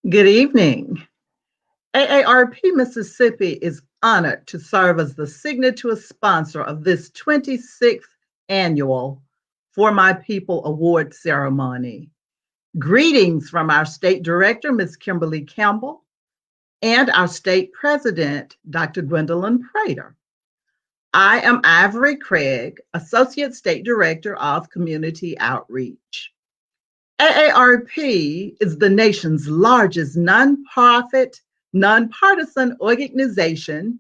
Good evening. AARP Mississippi is honored to serve as the signature sponsor of this 26th annual For My People Award ceremony. Greetings from our state director, Ms. Kimberly Campbell, and our state president, Dr. Gwendolyn Prater. I am Ivory Craig, Associate State Director of Community Outreach. AARP is the nation's largest nonprofit, nonpartisan organization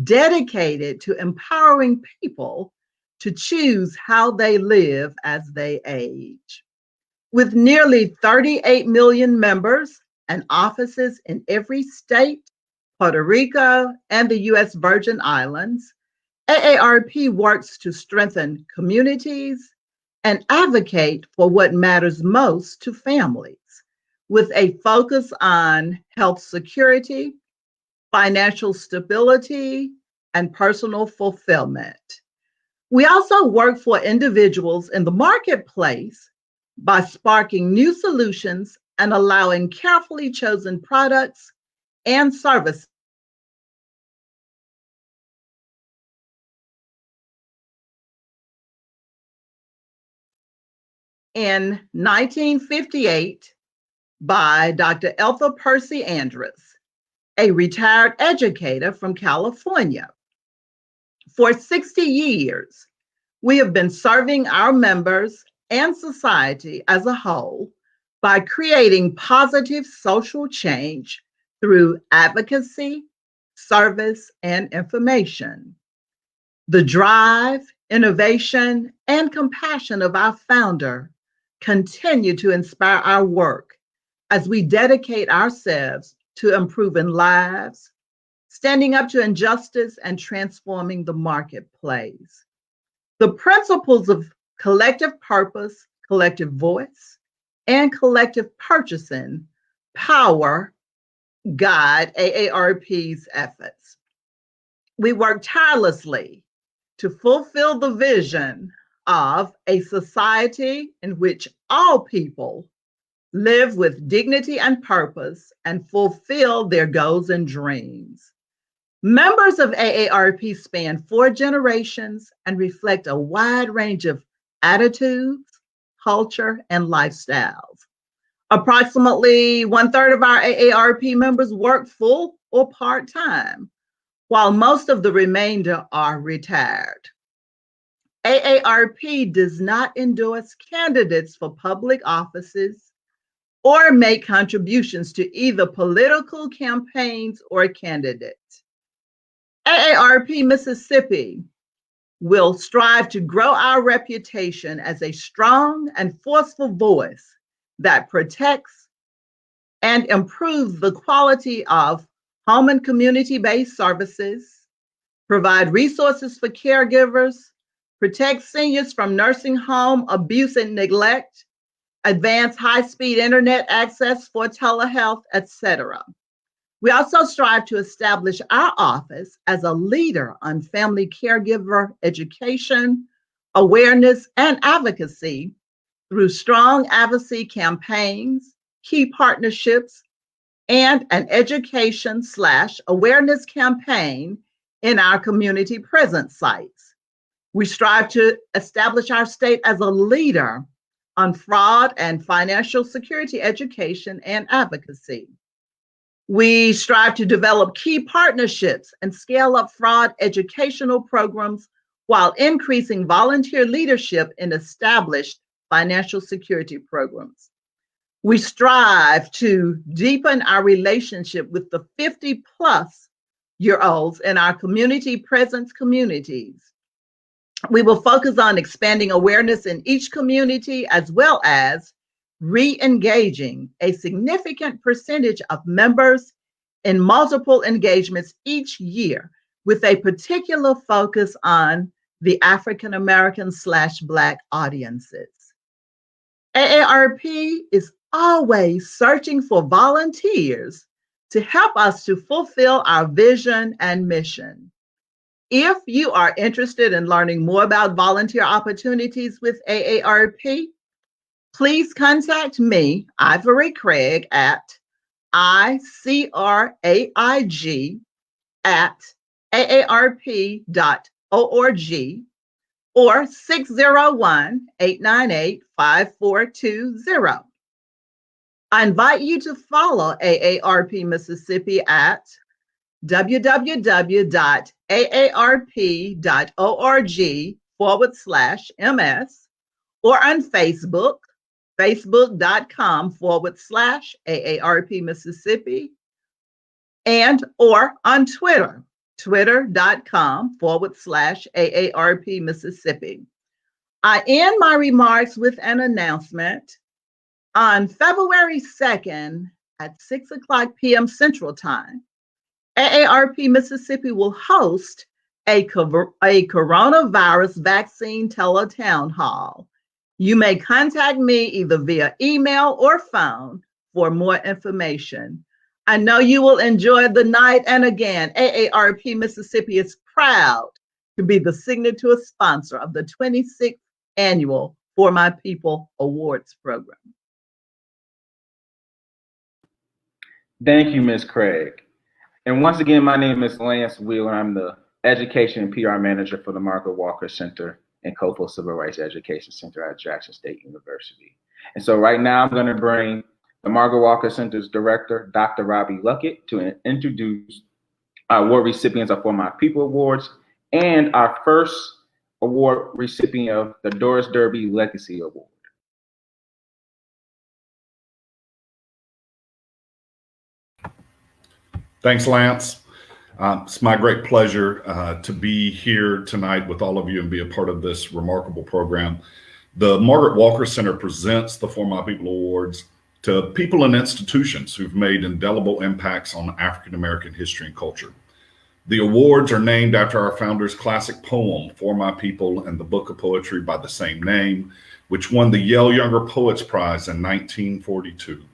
dedicated to empowering people to choose how they live as they age. With nearly 38 million members and offices in every state, Puerto Rico, and the U.S. Virgin Islands, AARP works to strengthen communities and advocate for what matters most to families, with a focus on health security, financial stability, and personal fulfillment. We also work for individuals in the marketplace by sparking new solutions and allowing carefully chosen products and services. In 1958, by Dr. Ethel Percy Andrus, a retired educator from California. For 60 years, we have been serving our members and society as a whole by creating positive social change through advocacy, service, and information. The drive, innovation, and compassion of our founder continue to inspire our work as we dedicate ourselves to improving lives, standing up to injustice, and transforming the marketplace. The principles of collective purpose, collective voice, and collective purchasing power guide AARP's efforts. We work tirelessly to fulfill the vision of a society in which all people live with dignity and purpose and fulfill their goals and dreams. Members of AARP span 4 generations and reflect a wide range of attitudes, culture, and lifestyles. Approximately 1/3 of our AARP members work full or part time, while most of the remainder are retired. AARP does not endorse candidates for public offices or make contributions to either political campaigns or candidates. AARP Mississippi will strive to grow our reputation as a strong and forceful voice that protects and improves the quality of home and community-based services, provide resources for caregivers, protect seniors from nursing home abuse and neglect, advance high-speed internet access for telehealth, etc. We also strive to establish our office as a leader on family caregiver education, awareness, and advocacy through strong advocacy campaigns, key partnerships, and an education/awareness campaign in our community presence sites. We strive to establish our state as a leader on fraud and financial security education and advocacy. We strive to develop key partnerships and scale up fraud educational programs while increasing volunteer leadership in established financial security programs. We strive to deepen our relationship with the 50-plus-year-olds in our community presence communities. We will focus on expanding awareness in each community as well as re-engaging a significant percentage of members in multiple engagements each year with a particular focus on the African American/Black audiences. AARP is always searching for volunteers to help us to fulfill our vision and mission. If you are interested in learning more about volunteer opportunities with AARP, please contact me, Ivory Craig, at ICRAIG@aarp.org or 601-898-5420. I invite you to follow AARP Mississippi at www.aarp.org/ms or on Facebook, facebook.com/AARP Mississippi, and or on Twitter, twitter.com/AARP Mississippi. I end my remarks with an announcement. On February 2nd at 6:00 p.m. Central Time, AARP Mississippi will host a coronavirus vaccine teletown hall. You may contact me either via email or phone for more information. I know you will enjoy the night, and again, AARP Mississippi is proud to be the signatory sponsor of the 26th annual For My People Awards program. Thank you, Ms. Craig. And once again, my name is Lance Wheeler. I'm the Education and PR Manager for the Margaret Walker Center and Coastal Civil Rights Education Center at Jackson State University. And so right now I'm going to bring the Margaret Walker Center's Director, Dr. Robbie Luckett, to introduce our award recipients of For My People Awards and our first award recipient of the Doris Derby Legacy Award. Thanks, Lance. It's my great pleasure to be here tonight with all of you and be a part of this remarkable program. The Margaret Walker Center presents the For My People Awards to people and institutions who've made indelible impacts on African American history and culture. The awards are named after our founder's classic poem, For My People, and the book of poetry by the same name, which won the Yale Younger Poets Prize in 1942.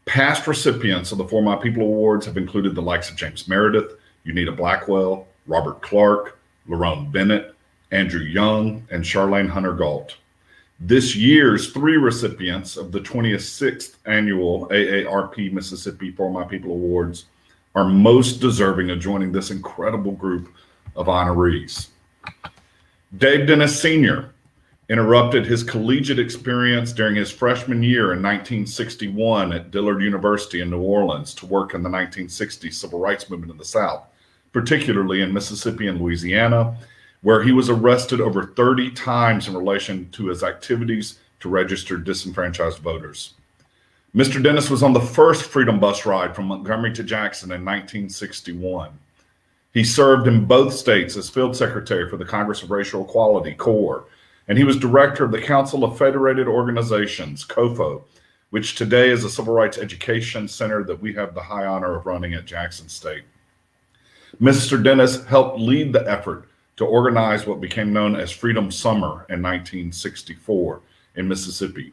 Past recipients of the For My People Awards have included the likes of James Meredith, Unita Blackwell, Robert Clark, Lerone Bennett, Andrew Young, and Charlene Hunter Galt. This year's 3 recipients of the 26th annual AARP Mississippi For My People Awards are most deserving of joining this incredible group of honorees. Dave Dennis Sr. interrupted his collegiate experience during his freshman year in 1961 at Dillard University in New Orleans to work in the 1960s civil rights movement in the South, particularly in Mississippi and Louisiana, where he was arrested over 30 times in relation to his activities to register disenfranchised voters. Mr. Dennis was on the first Freedom Bus ride from Montgomery to Jackson in 1961. He served in both states as field secretary for the Congress of Racial Equality, CORE, and he was director of the Council of Federated Organizations, COFO, which today is a civil rights education center that we have the high honor of running at Jackson State. Mr. Dennis helped lead the effort to organize what became known as Freedom Summer in 1964 in Mississippi.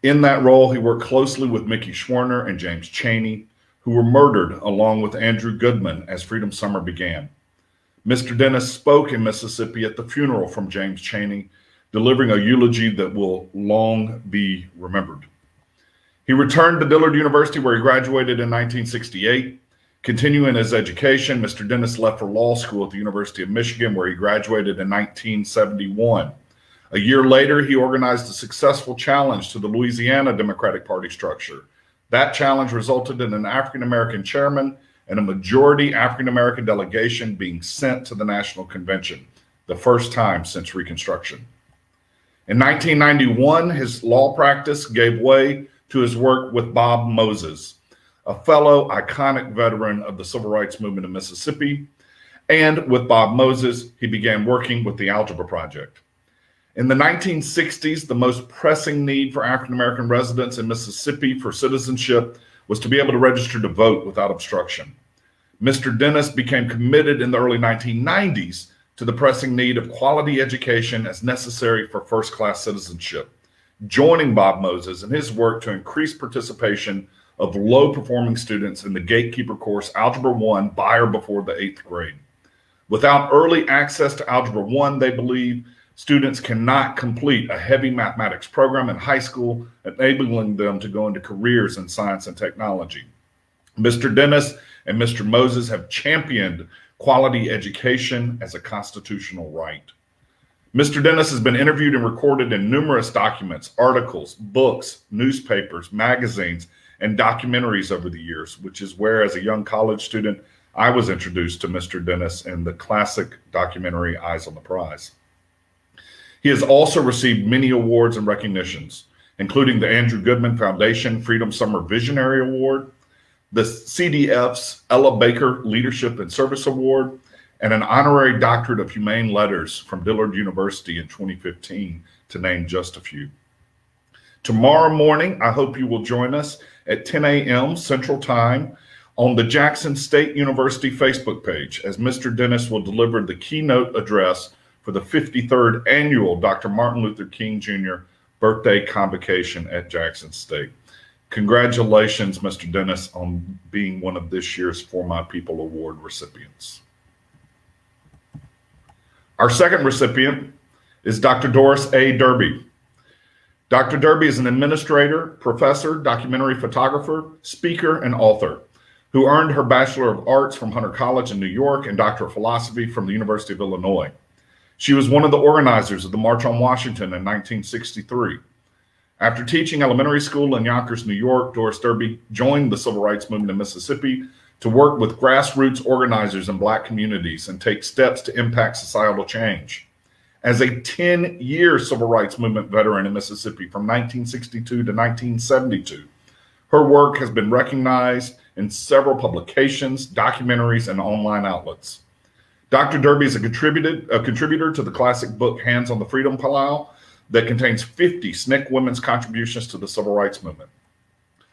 In that role, he worked closely with Mickey Schwerner and James Chaney, who were murdered along with Andrew Goodman as Freedom Summer began. Mr. Dennis spoke in Mississippi at the funeral from James Chaney, delivering a eulogy that will long be remembered. He returned to Dillard University, where he graduated in 1968. Continuing his education, Mr. Dennis left for law school at the University of Michigan, where he graduated in 1971. A year later, he organized a successful challenge to the Louisiana Democratic Party structure. That challenge resulted in an African-American chairman and a majority African-American delegation being sent to the National Convention, the first time since Reconstruction. In 1991, his law practice gave way to his work with Bob Moses, a fellow iconic veteran of the civil rights movement in Mississippi. And with Bob Moses, he began working with the Algebra Project. In the 1960s, the most pressing need for African-American residents in Mississippi for citizenship was to be able to register to vote without obstruction. Mr. Dennis became committed in the early 1990s to the pressing need of quality education as necessary for first-class citizenship, joining Bob Moses in his work to increase participation of low-performing students in the gatekeeper course Algebra 1 by or before the 8th grade. Without early access to Algebra 1, they believe, Students cannot complete a heavy mathematics program in high school, enabling them to go into careers in science and technology. Mr. Dennis and Mr. Moses have championed quality education as a constitutional right. Mr. Dennis has been interviewed and recorded in numerous documents, articles, books, newspapers, magazines, and documentaries over the years, which is where, as a young college student, I was introduced to Mr. Dennis in the classic documentary Eyes on the Prize. He has also received many awards and recognitions, including the Andrew Goodman Foundation Freedom Summer Visionary Award, the CDF's Ella Baker Leadership and Service Award, and an honorary doctorate of humane letters from Dillard University in 2015, to name just a few. Tomorrow morning, I hope you will join us at 10 a.m. Central Time on the Jackson State University Facebook page, as Mr. Dennis will deliver the keynote address for the 53rd annual Dr. Martin Luther King Jr. birthday convocation at Jackson State. Congratulations, Mr. Dennis, on being one of this year's For My People Award recipients. Our second recipient is Dr. Doris A. Derby. Dr. Derby is an administrator, professor, documentary photographer, speaker, and author who earned her Bachelor of Arts from Hunter College in New York and Doctor of Philosophy from the University of Illinois. She was one of the organizers of the March on Washington in 1963. After teaching elementary school in Yonkers, New York, Doris Derby joined the civil rights movement in Mississippi to work with grassroots organizers in Black communities and take steps to impact societal change. As a 10-year civil rights movement veteran in Mississippi from 1962 to 1972, her work has been recognized in several publications, documentaries, and online outlets. Dr. Derby is a contributor to the classic book Hands on the Freedom Plow that contains 50 SNCC women's contributions to the civil rights movement.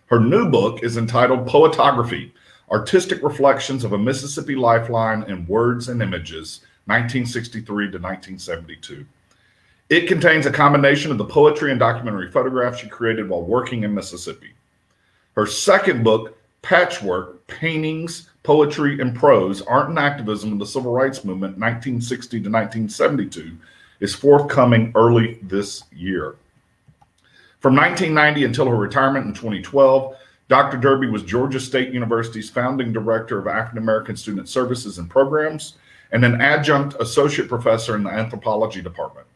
Her new book is entitled Poetography, Artistic Reflections of a Mississippi Lifeline in Words and Images, 1963 to 1972. It contains a combination of the poetry and documentary photographs she created while working in Mississippi. Her second book, Patchwork, Paintings, Poetry, and Prose, Art and Activism in the Civil Rights Movement, 1960 to 1972, is forthcoming early this year. From 1990 until her retirement in 2012, Dr. Derby was Georgia State University's founding director of African American Student Services and Programs and an adjunct associate professor in the anthropology department.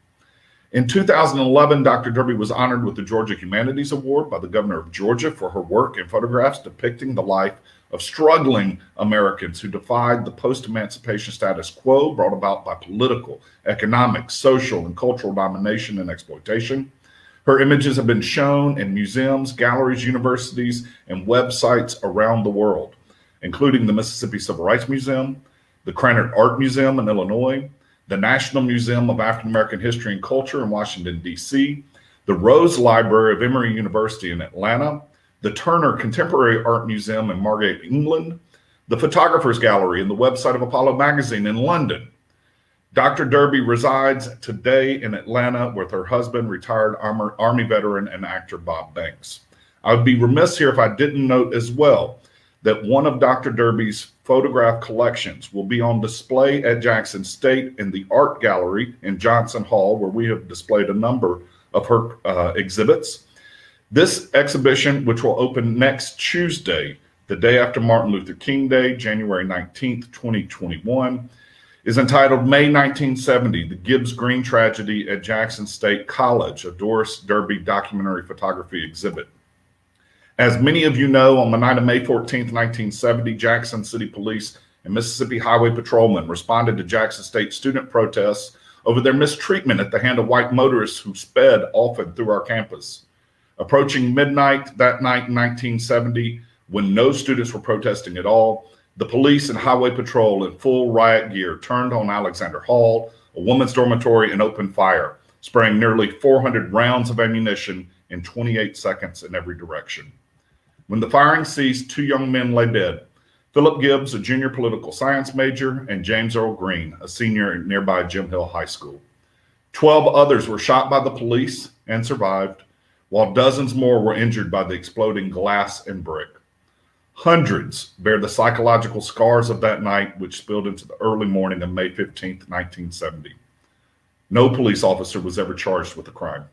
In 2011, Dr. Derby was honored with the Georgia Humanities Award by the governor of Georgia for her work in photographs depicting the life of struggling Americans who defied the post-emancipation status quo brought about by political, economic, social, and cultural domination and exploitation. Her images have been shown in museums, galleries, universities, and websites around the world, including the Mississippi Civil Rights Museum, the Krannert Art Museum in Illinois, the National Museum of African American History and Culture in Washington, D.C., the Rose Library of Emory University in Atlanta, the Turner Contemporary Art Museum in Margate, England, the Photographers Gallery and the website of Apollo Magazine in London. Dr. Derby resides today in Atlanta with her husband, retired Army veteran and actor Bob Banks. I would be remiss here if I didn't note as well that one of Dr. Derby's photograph collections will be on display at Jackson State in the Art Gallery in Johnson Hall, where we have displayed a number of her exhibits. This exhibition, which will open next Tuesday, the day after Martin Luther King Day, January 19th, 2021, is entitled May 1970, The Gibbs Green Tragedy at Jackson State College, a Doris Derby documentary photography exhibit. As many of you know, on the night of May 14th, 1970, Jackson City Police and Mississippi Highway Patrolmen responded to Jackson State student protests over their mistreatment at the hand of white motorists who sped often through our campus. Approaching midnight that night in 1970, when no students were protesting at all, the police and highway patrol in full riot gear turned on Alexander Hall, a women's dormitory, and opened fire, spraying nearly 400 rounds of ammunition in 28 seconds in every direction. When the firing ceased, two young men lay dead, Philip Gibbs, a junior political science major, and James Earl Green, a senior at nearby Jim Hill High School. 12 others were shot by the police and survived, while dozens more were injured by the exploding glass and brick. Hundreds bear the psychological scars of that night, which spilled into the early morning of May 15th, 1970. No police officer was ever charged with a crime.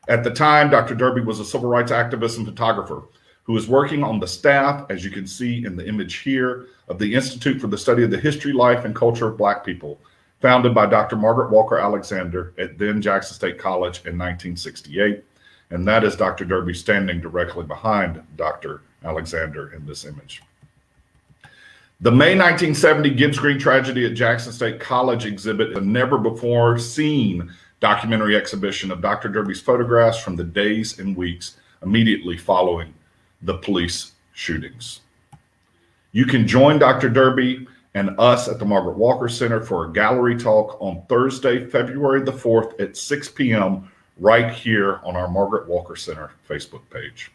At the time, Dr. Derby was a civil rights activist and photographer who was working on the staff, as you can see in the image here, of the Institute for the Study of the History, Life, and Culture of Black People, founded by Dr. Margaret Walker Alexander at then Jackson State College in 1968. And that is Dr. Derby standing directly behind Dr. Alexander in this image. The May 1970 Gibbs Green tragedy at Jackson State College exhibit a never before seen documentary exhibition of Dr. Derby's photographs from the days and weeks immediately following the police shootings. You can join Dr. Derby and us at the Margaret Walker Center for a gallery talk on Thursday, February the 4th at 6 p.m. right here on our Margaret Walker Center Facebook page.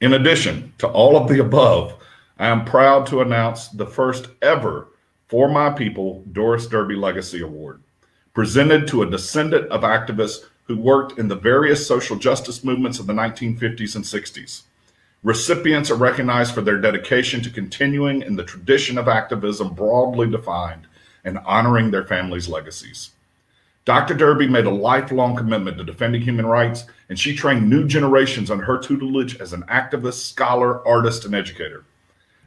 In addition to all of the above, I am proud to announce the first ever For My People Doris Derby Legacy Award, presented to a descendant of activists who worked in the various social justice movements of the 1950s and 60s. Recipients are recognized for their dedication to continuing in the tradition of activism broadly defined and honoring their families' legacies. Dr. Derby made a lifelong commitment to defending human rights, and she trained new generations under her tutelage as an activist, scholar, artist, and educator.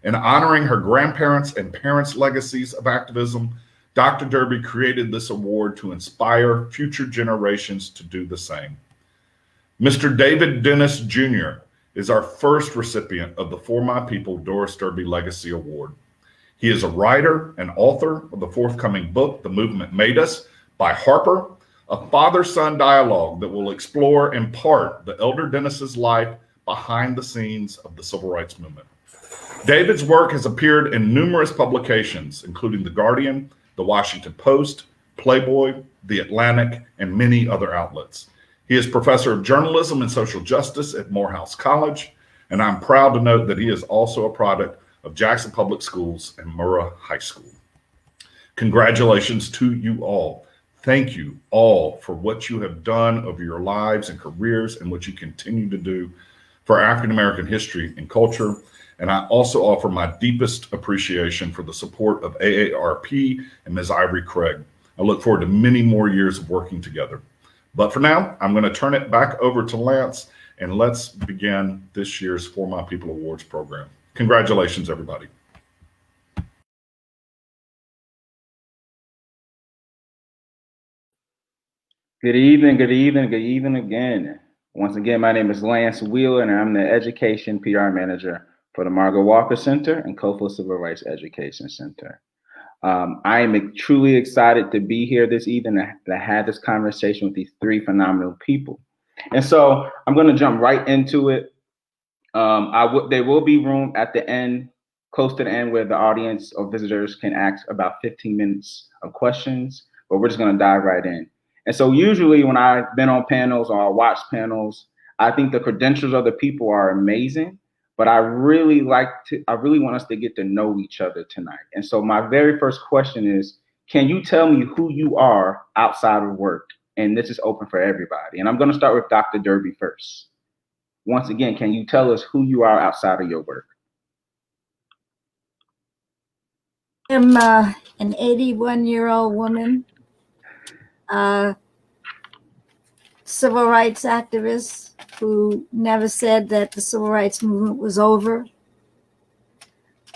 In honoring her grandparents' and parents' legacies of activism, Dr. Derby created this award to inspire future generations to do the same. Mr. David Dennis Jr. is our first recipient of the For My People Doris Derby Legacy Award. He is a writer and author of the forthcoming book, The Movement Made Us, by Harper, a father-son dialogue that will explore in part the elder Dennis's life behind the scenes of the civil rights movement. David's work has appeared in numerous publications, including The Guardian, The Washington Post, Playboy, The Atlantic, and many other outlets. He is professor of journalism and social justice at Morehouse College, and I'm proud to note that he is also a product of Jackson Public Schools and Murrah High School. Congratulations to you all. Thank you all for what you have done over your lives and careers and what you continue to do for African American history and culture. And I also offer my deepest appreciation for the support of AARP and Ms. Ivory Craig. I look forward to many more years of working together. But for now, I'm going to turn it back over to Lance, and let's begin this year's For My People Awards program. Congratulations, everybody. Good evening, good evening, good evening again. Once again, my name is Lance Wheeler, and I'm the Education PR Manager for the Margaret Walker Center and Coastal Civil Rights Education Center. I am truly excited to be here this evening to have this conversation with these three phenomenal people. And so I'm going to jump right into it. There will be room at the end, close to the end, where the audience or visitors can ask about 15 minutes of questions, but we're just going to dive right in. And so usually when I've been on panels or I watch panels, I think the credentials of the people are amazing, but I really want us to get to know each other tonight. And so my very first question is, can you tell me who you are outside of work? And this is open for everybody. And I'm going to start with Dr. Derby first. Once again, can you tell us who you are outside of your work? I'm an 81-year-old woman, civil rights activist who never said that the civil rights movement was over.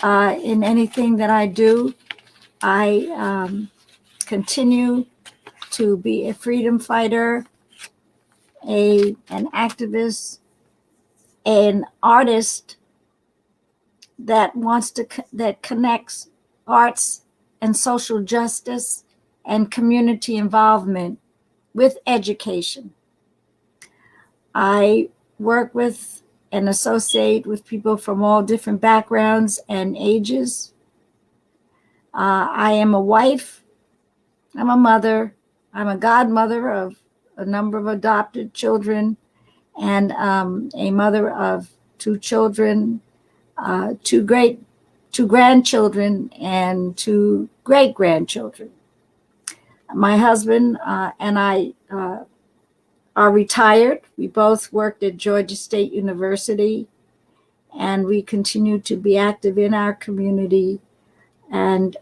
In anything that I do, I continue to be a freedom fighter, an activist, an artist that that connects arts and social justice and community involvement with education. I work with and associate with people from all different backgrounds and ages. I am a wife, I'm a mother, I'm a godmother of a number of adopted children, and a mother of two children, two grandchildren, and two great-grandchildren. My husband and I are retired. We both worked at Georgia State University, and we continue to be active in our community. And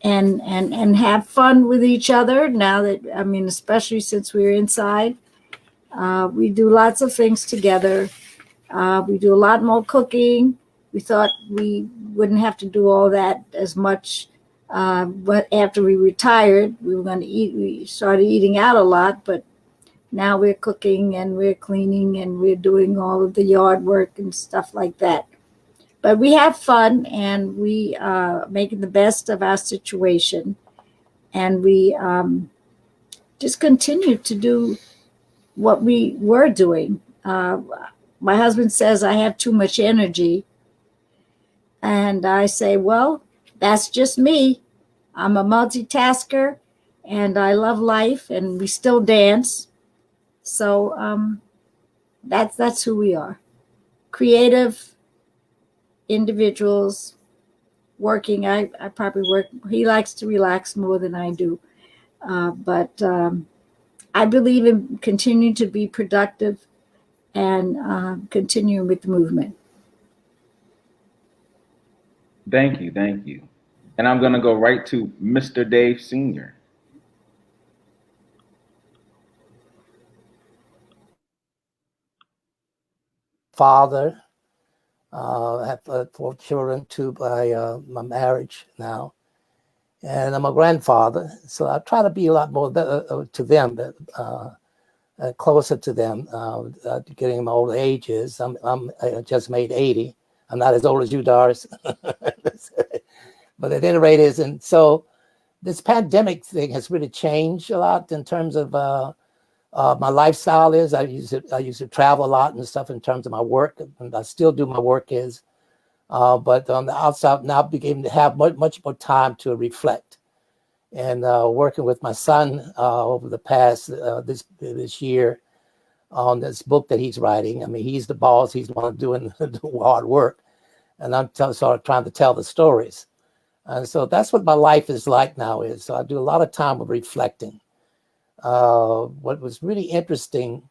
and have fun with each other. Now that, I mean, especially since we're inside, we do lots of things together. We do a lot more cooking. We thought we wouldn't have to do all that as much. But after we retired, we were going to eat. We started eating out a lot, but now we're cooking and we're cleaning and we're doing all of the yard work and stuff like that. But we have fun and we are making the best of our situation. And we just continue to do what we were doing. My husband says I have too much energy. And I say, well, that's just me. I'm a multitasker and I love life and we still dance. So that's who we are. Creative individuals working. I probably work. He likes to relax more than I do. But I believe in continuing to be productive and continuing with the movement. Thank you. And I'm going to go right to Mr. Dave Sr. Father. I have 4 children, 2 by my marriage now. And I'm a grandfather, so I try to be a lot more to them, closer to them, getting them older ages. I just made 80. I'm not as old as you, Doris. But at any rate, and so this pandemic thing has really changed a lot in terms of my lifestyle. I used to travel a lot and stuff in terms of my work, and I still do my work but on the outside now beginning to have much more time to reflect. And working with my son over the past this year on this book that he's writing. I mean, he's the boss. He's the one doing the hard work, and I'm sort of trying to tell the stories. And so that's what my life is like now. So I do a lot of time of reflecting. What was really interesting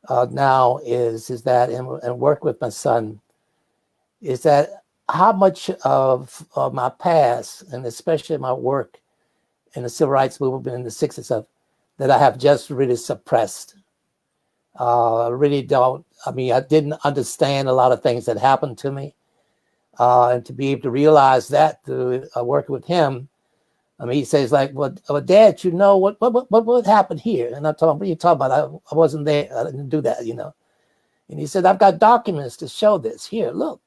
now is that and work with my son is that how much of my past and especially my work in the civil rights movement in the 60s that I have just really suppressed. I really don't. I mean, I didn't understand a lot of things that happened to me, and to be able to realize that through working with him. I mean, he says like, well, Dad, you know what happened here? And I'm talking, what are you talking about? I wasn't there. I didn't do that, And he said, I've got documents to show this. Here, look,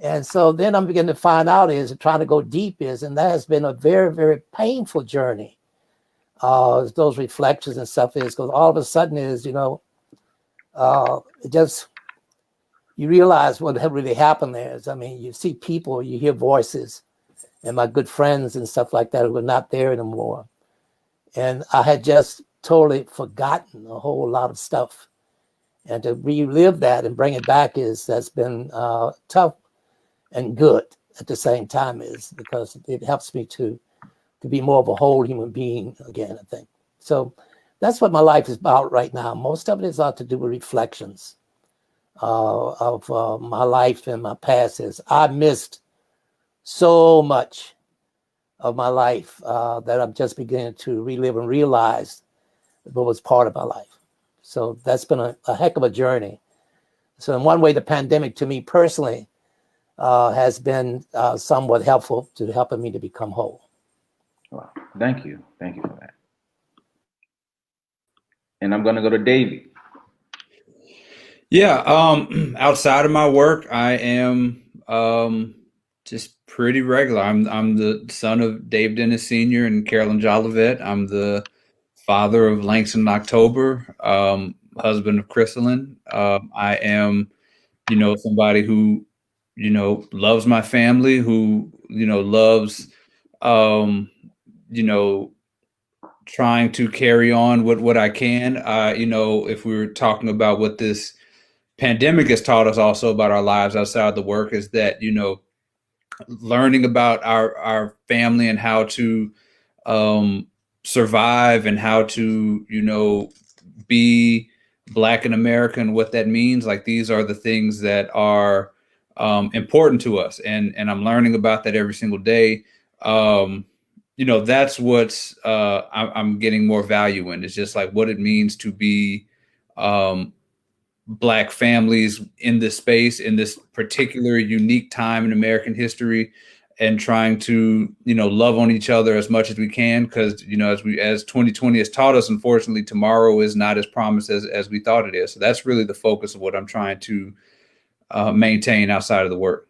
And so then I'm beginning to find out trying to go deep and that has been a very, very painful journey. Those reflections and stuff because all of a sudden it just, you realize what really happened there is, I mean, you see people, you hear voices, and my good friends and stuff like that who were not there anymore. And I had just totally forgotten a whole lot of stuff. And to relive that and bring it back that's been tough and good at the same time because it helps me to be more of a whole human being again, I think. So that's what my life is about right now. Most of it is to do with reflections of my life and my past. I missed so much of my life that I'm just beginning to relive and realize what was part of my life. So that's been a heck of a journey. So in one way, the pandemic to me personally has been somewhat helpful to helping me to become whole. Wow. Thank you for that. And I'm going to go to Davey. Yeah, outside of my work, I am just pretty regular. I'm the son of Dave Dennis Sr. and Carolyn Jolivet. I'm the father of Langston October, husband of Chrysalin. I am, somebody who, loves my family, who, loves, trying to carry on what I can. If we were talking about what this pandemic has taught us also about our lives outside the work is that, learning about our family and how to survive and how to, be Black and American, what that means. Like these are the things that are important to us. And I'm learning about that every single day. That's what's I'm getting more value in. It's just like what it means to be Black families in this space, in this particular unique time in American history, and trying to, love on each other as much as we can. Because, as 2020 has taught us, unfortunately, tomorrow is not as promised as we thought it is. So that's really the focus of what I'm trying to maintain outside of the work.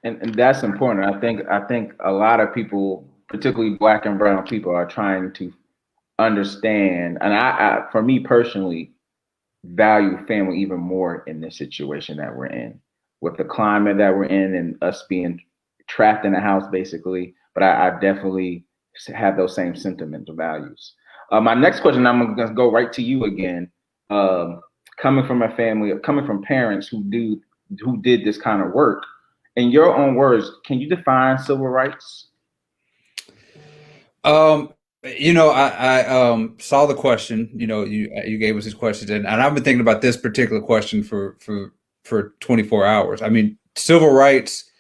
And that's important. I think a lot of people, particularly Black and brown people, are trying to understand. And I for me personally, value family even more in this situation that we're in, with the climate that we're in and us being trapped in a house basically. But I definitely have those same sentiments or values. My next question, I'm going to go right to you again. Coming from a family, coming from parents who did this kind of work, in your own words, can you define civil rights? I saw the question. You gave us these questions, and I've been thinking about this particular question for 24 hours. I mean, civil rights.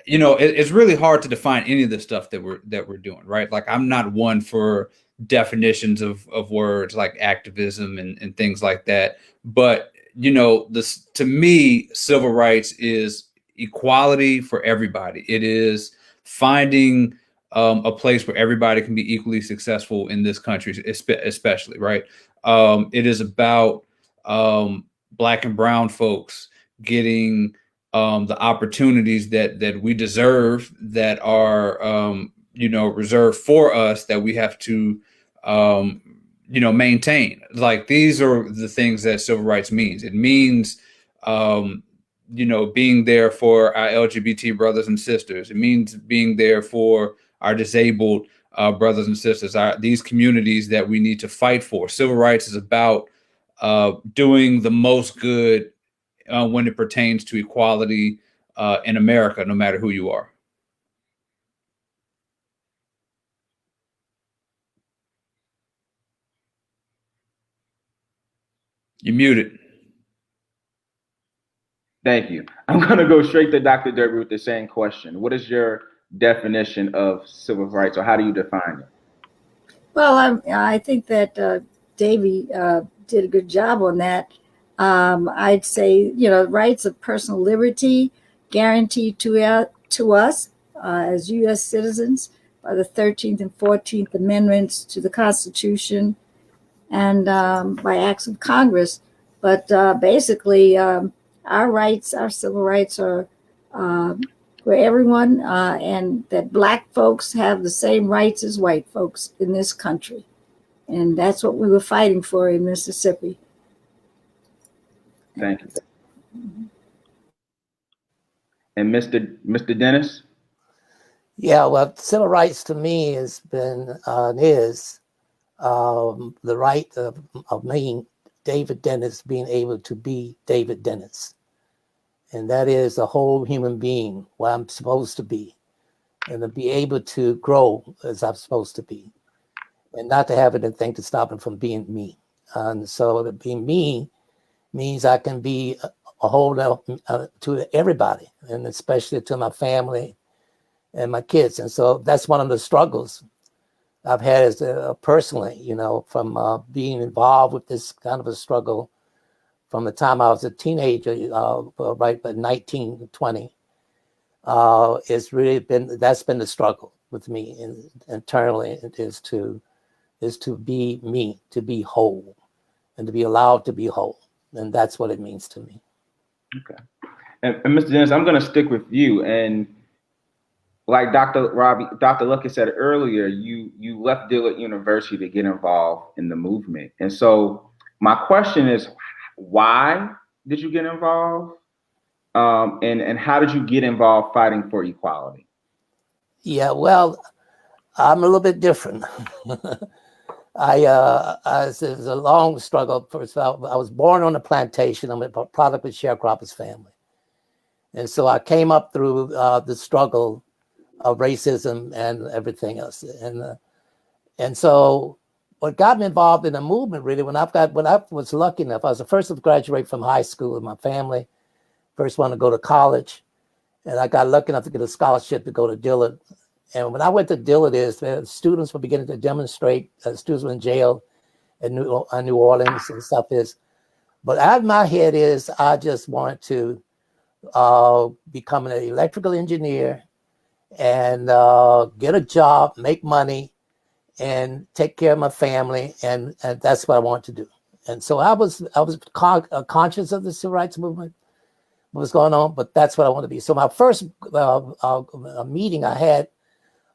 It's really hard to define any of the stuff that we're doing, right? Like, I'm not one for definitions of words like activism and things like that. But this, to me, civil rights is equality for everybody. It is finding a place where everybody can be equally successful in this country, especially, right? It is about Black and brown folks getting the opportunities that we deserve, that are reserved for us, that we have to maintain. Like, these are the things that civil rights means. It means being there for our LGBT brothers and sisters. It means being there for our disabled brothers and sisters, these communities that we need to fight for. Civil rights is about doing the most good when it pertains to equality in America, no matter who you are. You're muted. Thank you. I'm going to go straight to Dr. Derby with the same question. What is your definition of civil rights, or how do you define it? Well, I think that Davey did a good job on that. I'd say, rights of personal liberty guaranteed to us as U.S. citizens by the 13th and 14th Amendments to the Constitution and by acts of Congress. But basically, our rights, our civil rights are for everyone, and that Black folks have the same rights as white folks in this country. And that's what we were fighting for in Mississippi. Thank you. And Mr. Dennis? Yeah, well, civil rights to me has been is the right of me, David Dennis, being able to be David Dennis. And that is a whole human being, what I'm supposed to be, and to be able to grow as I'm supposed to be, and not to have anything to stop me from being me. And so to be me means I can be a whole to everybody, and especially to my family and my kids. And so that's one of the struggles I've had as personally, from being involved with this kind of a struggle from the time I was a teenager, right, but 19, 20. It's really that's been the struggle with me internally, is to be me, to be whole, and to be allowed to be whole. And that's what it means to me. Okay. And Mr. Dennis, I'm going to stick with you. And like Dr. Luckett said earlier, you left Dillard University to get involved in the movement. And so my question is, why did you get involved? And how did you get involved fighting for equality? Yeah, well, I'm a little bit different. It was a long struggle. First of all, I was born on a plantation. I'm a product of a sharecropper's family. And so I came up through the struggle of racism and everything else. And so what got me involved in the movement, really, when I was lucky enough, I was the first to graduate from high school in my family, first one to go to college. And I got lucky enough to get a scholarship to go to Dillard. And when I went to Dillard, students were beginning to demonstrate. Students were in jail in New Orleans and stuff is. But out of my head is I just wanted to become an electrical engineer and get a job, make money, and take care of my family, and that's what I want to do. And so I was conscious of the civil rights movement, what was going on, but that's what I want to be. So my first meeting I had,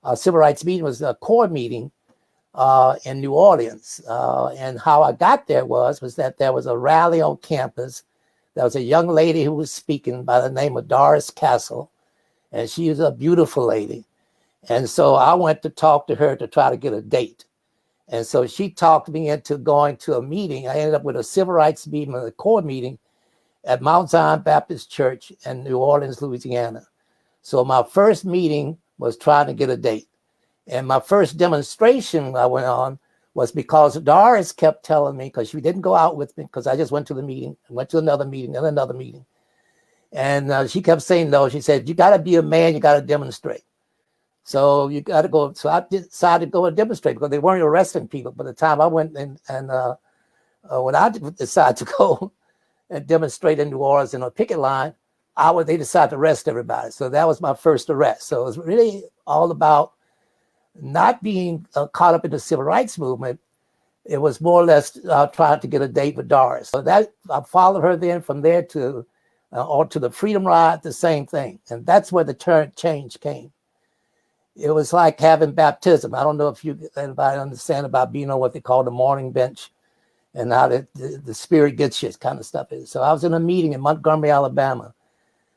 a civil rights meeting, was a core meeting in New Orleans. And how I got there was that there was a rally on campus. There was a young lady who was speaking by the name of Doris Castle, and she was a beautiful lady. And so I went to talk to her to try to get a date. And so she talked me into going to a meeting. I ended up with a civil rights meeting, a core meeting at Mount Zion Baptist Church in New Orleans, Louisiana. So my first meeting was trying to get a date. And my first demonstration I went on was because Doris kept telling me, because she didn't go out with me, because I just went to the meeting, went to another meeting, and another meeting. And she kept saying no. She said, you got to be a man, you got to demonstrate. So you got to go. So I decided to go and demonstrate because they weren't arresting people. By the time I went and when I decided to go and demonstrate in New Orleans in a picket line, they decided to arrest everybody. So that was my first arrest. So it was really all about not being caught up in the civil rights movement. It was more or less trying to get a date with Doris. So that I followed her then from there to the Freedom Ride, the same thing. And that's where the change came. It was like having baptism. I don't know if anybody understand about being on what they call the morning bench and how the spirit gets you, kind of stuff is. So I was in a meeting in Montgomery, Alabama.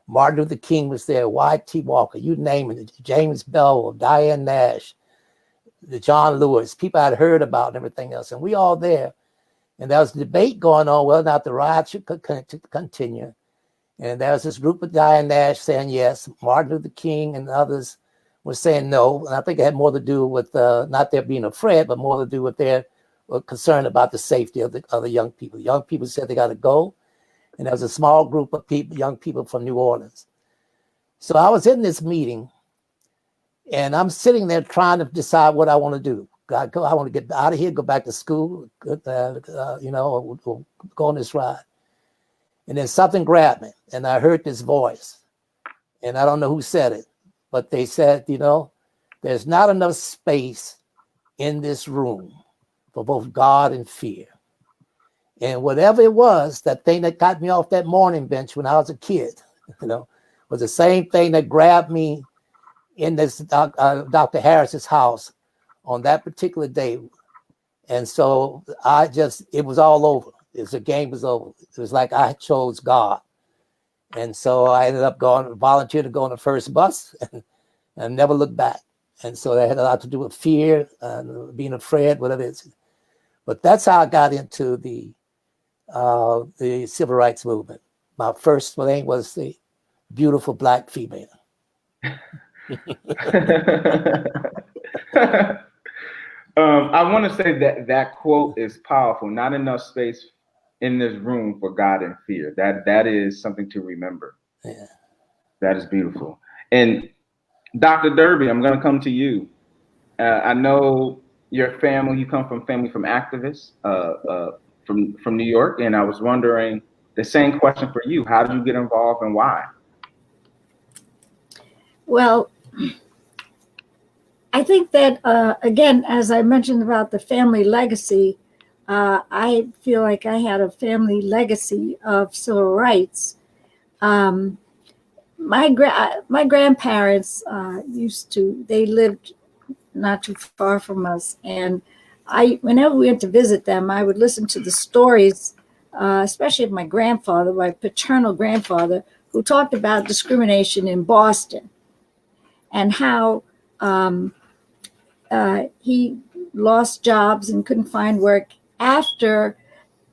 Martin Luther King was there, Y.T. Walker, you name it, James Bell, Diane Nash, the John Lewis, people I'd heard about and everything else. And we all there. And there was a debate going on whether or not the riot should continue. And there was this group of Diane Nash saying yes, Martin Luther King and others were saying no. And I think it had more to do with not their being afraid, but more to do with their concern about the safety of the young people. Young people said they got to go. And there was a small group of people, young people from New Orleans. So I was in this meeting and I'm sitting there trying to decide what I want to do. I want to get out of here, go back to school, or go on this ride. And then something grabbed me and I heard this voice. And I don't know who said it, but they said, there's not enough space in this room for both God and fear. And whatever it was, that thing that got me off that morning bench when I was a kid, was the same thing that grabbed me in this Dr. Harris's house on that particular day. And so it was all over. The game was over. It was like I chose God. And so I ended up volunteered to go on the first bus and never looked back. And so that had a lot to do with fear and being afraid, whatever it is. But that's how I got into the civil rights movement. My first thing was the beautiful Black female. I want to say that quote is powerful. Not enough space in this room for God and fear. That is something to remember. Yeah. That is beautiful. And Dr. Derby, I'm going to come to you. I know your family, you come from activists from New York, and I was wondering the same question for you. How did you get involved and why? Well, I think that, again, as I mentioned about the family legacy, I feel like I had a family legacy of civil rights. My grandparents they lived not too far from us. And whenever we went to visit them, I would listen to the stories, especially of my grandfather, my paternal grandfather, who talked about discrimination in Boston and how he lost jobs and couldn't find work after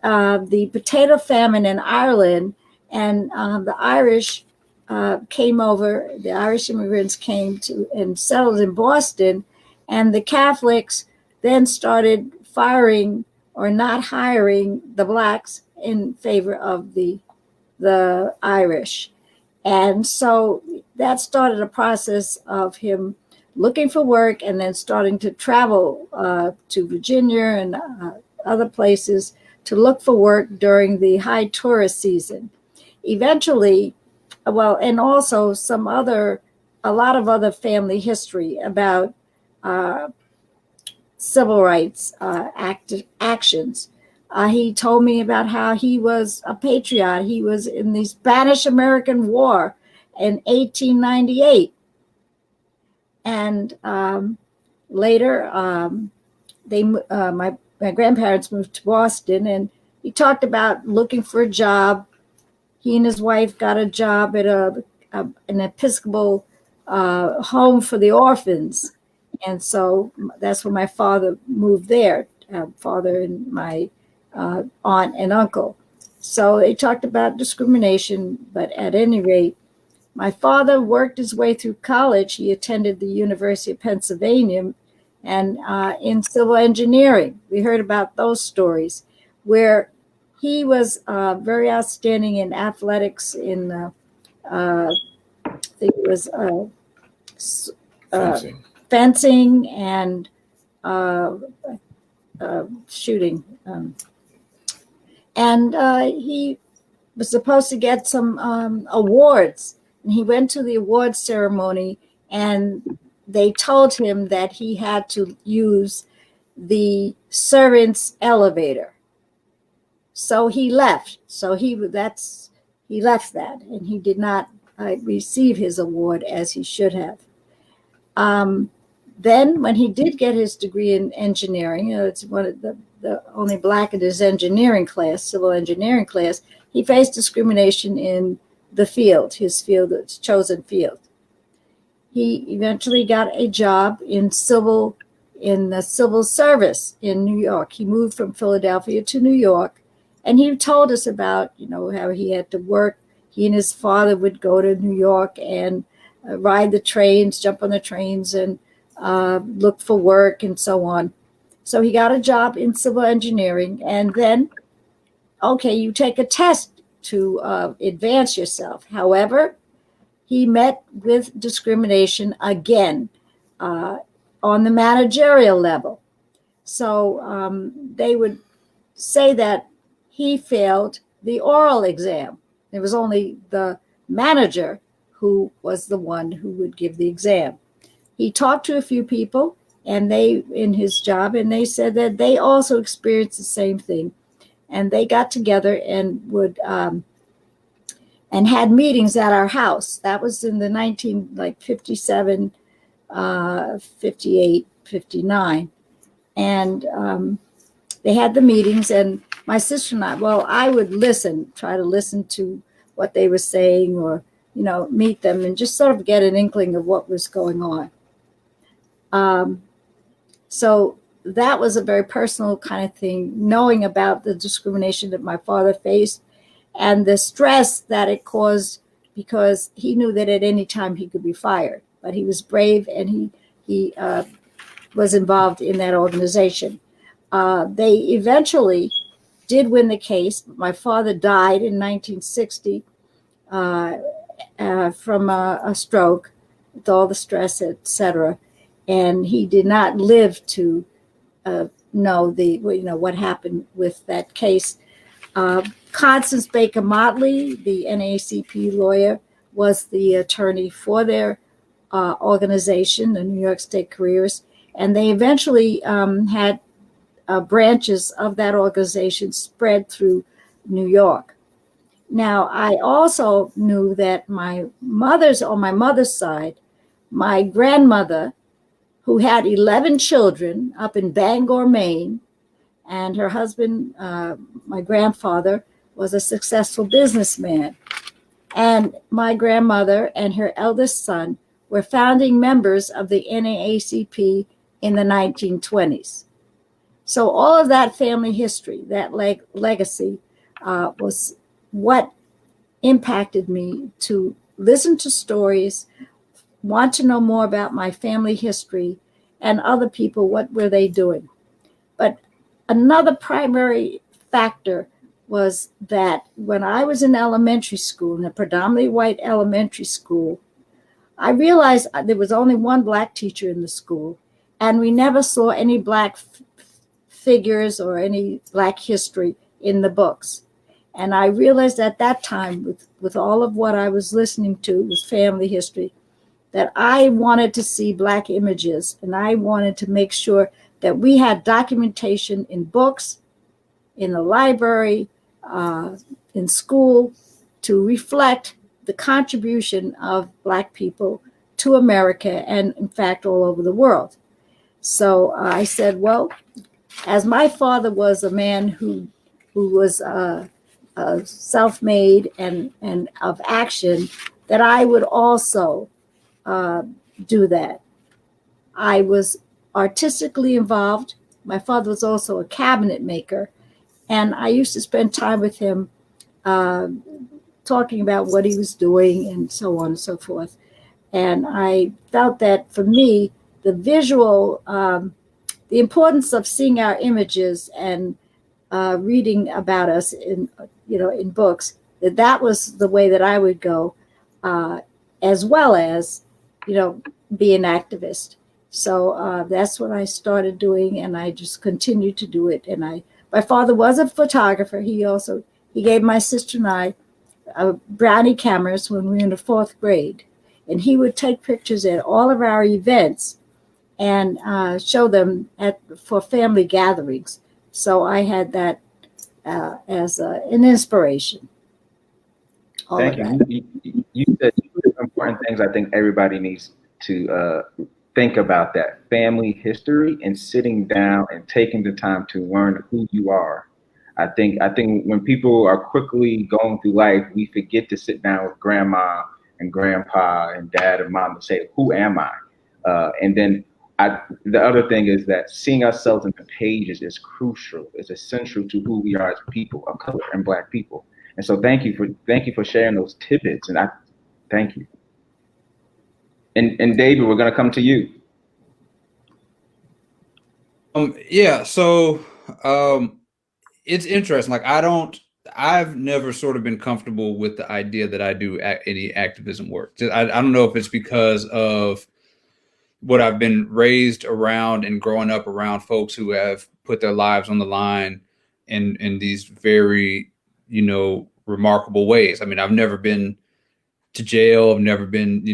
the potato famine in Ireland, and the Irish came over. The Irish immigrants came to and settled in Boston, and the Catholics then started firing or not hiring the Blacks in favor of the Irish. And so that started a process of him looking for work and then starting to travel to Virginia and other places to look for work during the high tourist season. Eventually, well, and also a lot of other family history about civil rights actions. He told me about how he was a patriot. He was in the Spanish-American War in 1898. And later, my grandparents moved to Boston, and he talked about looking for a job. He and his wife got a job at an Episcopal home for the orphans. And so that's when my father moved there, father and my aunt and uncle. So they talked about discrimination, but at any rate, my father worked his way through college. He attended the University of Pennsylvania and in civil engineering. We heard about those stories where he was very outstanding in athletics in, I think it was fencing and shooting. And he was supposed to get some awards. And he went to the awards ceremony, and they told him that he had to use the servants' elevator. So he left. So he left that, and he did not receive his award as he should have. Then, when he did get his degree in engineering, it's one of the only Black in his engineering class, civil engineering class, he faced discrimination in the field, his chosen field. He eventually got a job in the civil service in New York. He moved from Philadelphia to New York, and he told us about, how he had to work. He and his father would go to New York and ride the trains, jump on the trains, and look for work and so on. So he got a job in civil engineering, and then, okay, you take a test to advance yourself. However, he met with discrimination again on the managerial level. So they would say that he failed the oral exam. It was only the manager who was the one who would give the exam. He talked to a few people in his job, and they said that they also experienced the same thing. And they got together and would and had meetings at our house. That was in the 57, 58, 59. And they had the meetings, and my sister and I would try to listen to what they were saying, or, meet them and just sort of get an inkling of what was going on. So that was a very personal kind of thing, knowing about the discrimination that my father faced and the stress that it caused, because he knew that at any time he could be fired. But he was brave, and he was involved in that organization. They eventually did win the case. My father died in 1960 from a stroke, with all the stress, etc. And he did not live to know what happened with that case. Constance Baker Motley, the NAACP lawyer, was the attorney for their organization, the New York State Careers, and they eventually had branches of that organization spread through New York. Now, I also knew that on my mother's side, my grandmother, who had 11 children up in Bangor, Maine, and her husband, my grandfather, was a successful businessman. And my grandmother and her eldest son were founding members of the NAACP in the 1920s. So all of that family history, that legacy, was what impacted me to listen to stories, want to know more about my family history and other people, what were they doing. But another primary factor was that when I was in elementary school, in a predominantly white elementary school, I realized there was only one Black teacher in the school, and we never saw any Black figures or any Black history in the books. And I realized at that time, with all of what I was listening to was family history, that I wanted to see Black images, and I wanted to make sure that we had documentation in books, in the library, in school, to reflect the contribution of Black people to America and, in fact, all over the world. So I said, well, as my father was a man who was self-made and of action, that I would also do that. I was artistically involved. My father was also a cabinet maker, and I used to spend time with him talking about what he was doing and so on and so forth. And I felt that for me, the visual, the importance of seeing our images and reading about us in books, that was the way that I would go, as well as, be an activist. So that's what I started doing, and I just continued to do it. And my father was a photographer. He gave my sister and I brownie cameras when we were in the 4th grade, and he would take pictures at all of our events and show them for family gatherings. So I had that as an inspiration. Thank you. You said two important things I think everybody needs to think about: that family history and sitting down and taking the time to learn who you are. I think when people are quickly going through life, we forget to sit down with grandma and grandpa and dad and mom and say, who am I? And then the other thing is that seeing ourselves in the pages is crucial. It's essential to who we are as people of color and Black people. And so thank you for sharing those tidbits. And I thank you. And David, we're going to come to you. So it's interesting. Like, I've never sort of been comfortable with the idea that I do any activism work. I don't know if it's because of what I've been raised around and growing up around folks who have put their lives on the line in these very, remarkable ways. I mean, I've never been to jail. I've never been,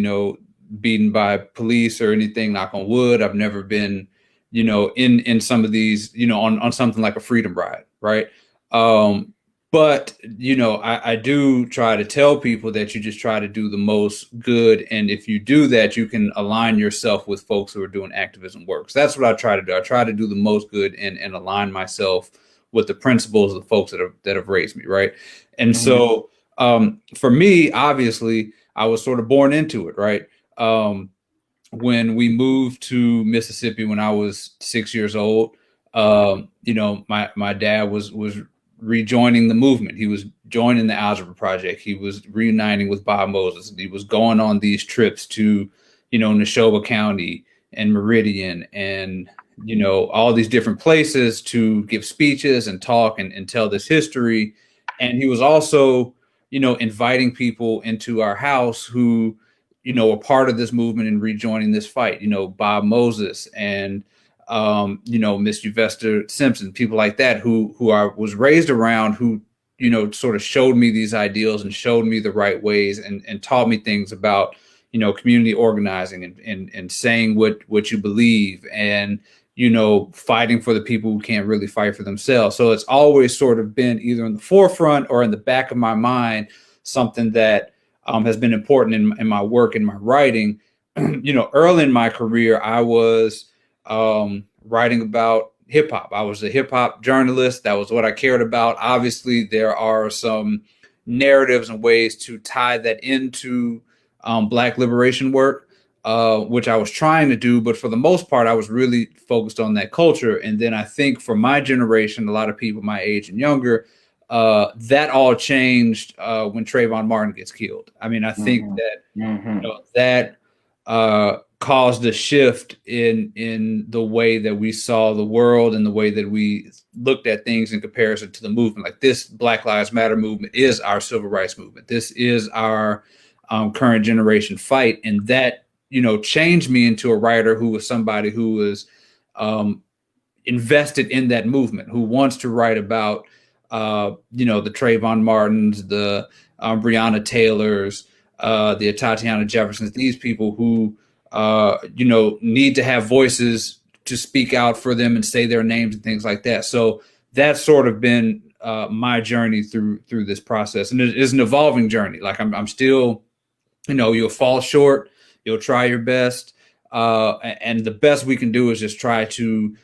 beaten by police or anything, knock on wood. I've never been, in some of these, on something like a freedom ride. Right. But, I do try to tell people that you just try to do the most good. And if you do that, you can align yourself with folks who are doing activism work. So that's what I try to do. I try to do the most good and align myself with the principles of the folks that have raised me. Right. And so for me, obviously, I was sort of born into it. Right. When we moved to Mississippi when I was 6 years old, my dad was rejoining the movement. He was joining the Algebra Project. He was reuniting with Bob Moses. He was going on these trips to, Neshoba County and Meridian and, all these different places to give speeches and talk and tell this history. And he was also, inviting people into our house who, were part of this movement and rejoining this fight, Bob Moses and, Miss Uvesta Simpson, people like that who I was raised around, who, sort of showed me these ideals and showed me the right ways and taught me things about, community organizing and saying what you believe and, fighting for the people who can't really fight for themselves. So it's always sort of been either in the forefront or in the back of my mind, something that has been important in my work and my writing. Early in my career, I was writing about hip hop. I was a hip hop journalist. That was what I cared about. Obviously, there are some narratives and ways to tie that into Black liberation work, which I was trying to do. But for the most part, I was really focused on that culture. And then I think for my generation, a lot of people my age and younger, that all changed when Trayvon Martin gets killed. I mean, I think that caused a shift in the way that we saw the world and the way that we looked at things in comparison to the movement. Like, this Black Lives Matter movement is our civil rights movement. This is our current generation fight. And that, changed me into a writer who was somebody who was invested in that movement, who wants to write about, the Trayvon Martins, the Breonna Taylors, the Tatiana Jeffersons, these people who, need to have voices to speak out for them and say their names and things like that. So that's sort of been my journey through this process. And it is an evolving journey. Like I'm still, you'll fall short, you'll try your best. And the best we can do is just try to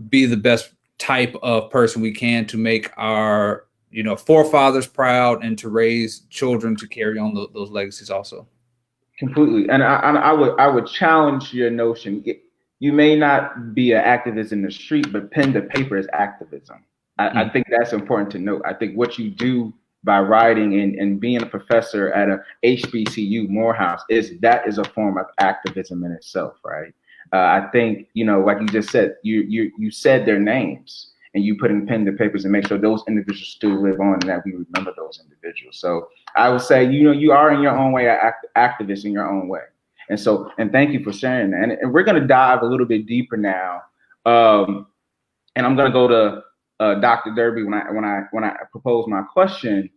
be the best type of person we can to make our, forefathers proud and to raise children to carry on those legacies also. Completely. And I would challenge your notion. You may not be an activist in the street, but pen to paper is activism. I think that's important to note. I think what you do by writing and being a professor at a HBCU Morehouse is a form of activism in itself, right? I think, like you just said, you said their names and you put in pen to papers and make sure those individuals still live on and that we remember those individuals. So I would say, you are in your own way an activist in your own way. And thank you for sharing that. And we're going to dive a little bit deeper now. And I'm going to go to Dr. Derby when I propose my question.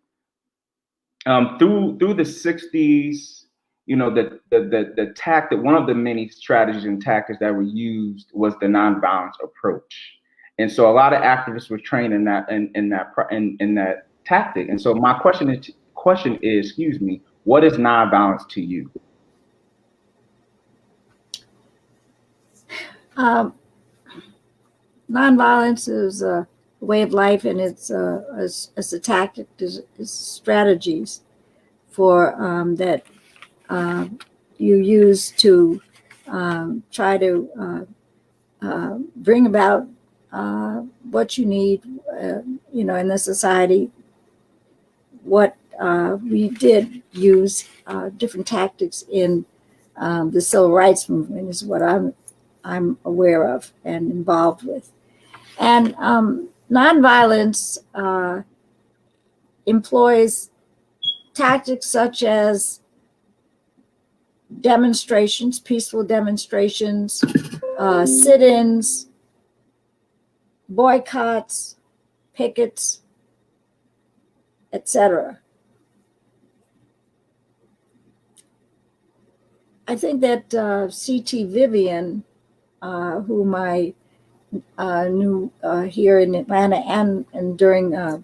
Through the 60s, the tactic, one of the many strategies and tactics that were used was the nonviolence approach. And so a lot of activists were trained in that tactic. And so my question is, what is nonviolence to you? Nonviolence is a way of life, and it's a tactic, it's strategies for that you use to try to bring about what you need, in the society. What we did use different tactics in the civil rights movement is what I'm aware of and involved with. And nonviolence employs tactics such as demonstrations, peaceful demonstrations, sit-ins, boycotts, pickets, etc. I think that C.T. Vivian, whom I knew here in Atlanta and during the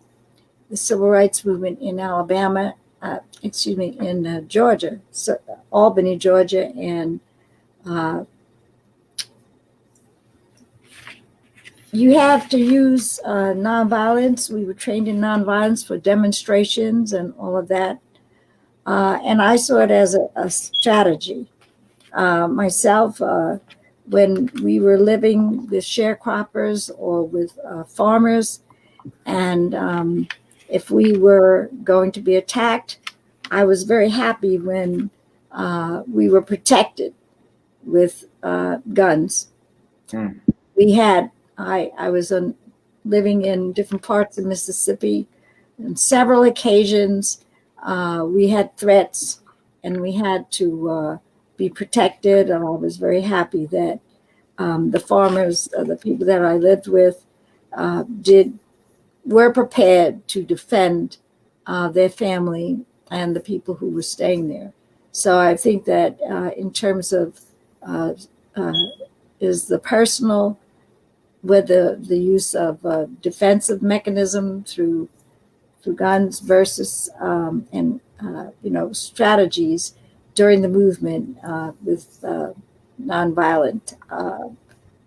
civil rights movement in Alabama, in Georgia, so Albany, Georgia, and you have to use nonviolence. We were trained in nonviolence for demonstrations and all of that. And I saw it as a strategy. Myself, when we were living with sharecroppers or with farmers, and if we were going to be attacked, I was very happy when we were protected with guns. We had, I was living in different parts of Mississippi. On several occasions, we had threats and we had to be protected. And I was very happy that the farmers, the people that I lived with, were prepared to defend their family and the people who were staying there. So I think that in terms of is the personal, with the use of defensive mechanism through guns versus strategies during the movement with nonviolent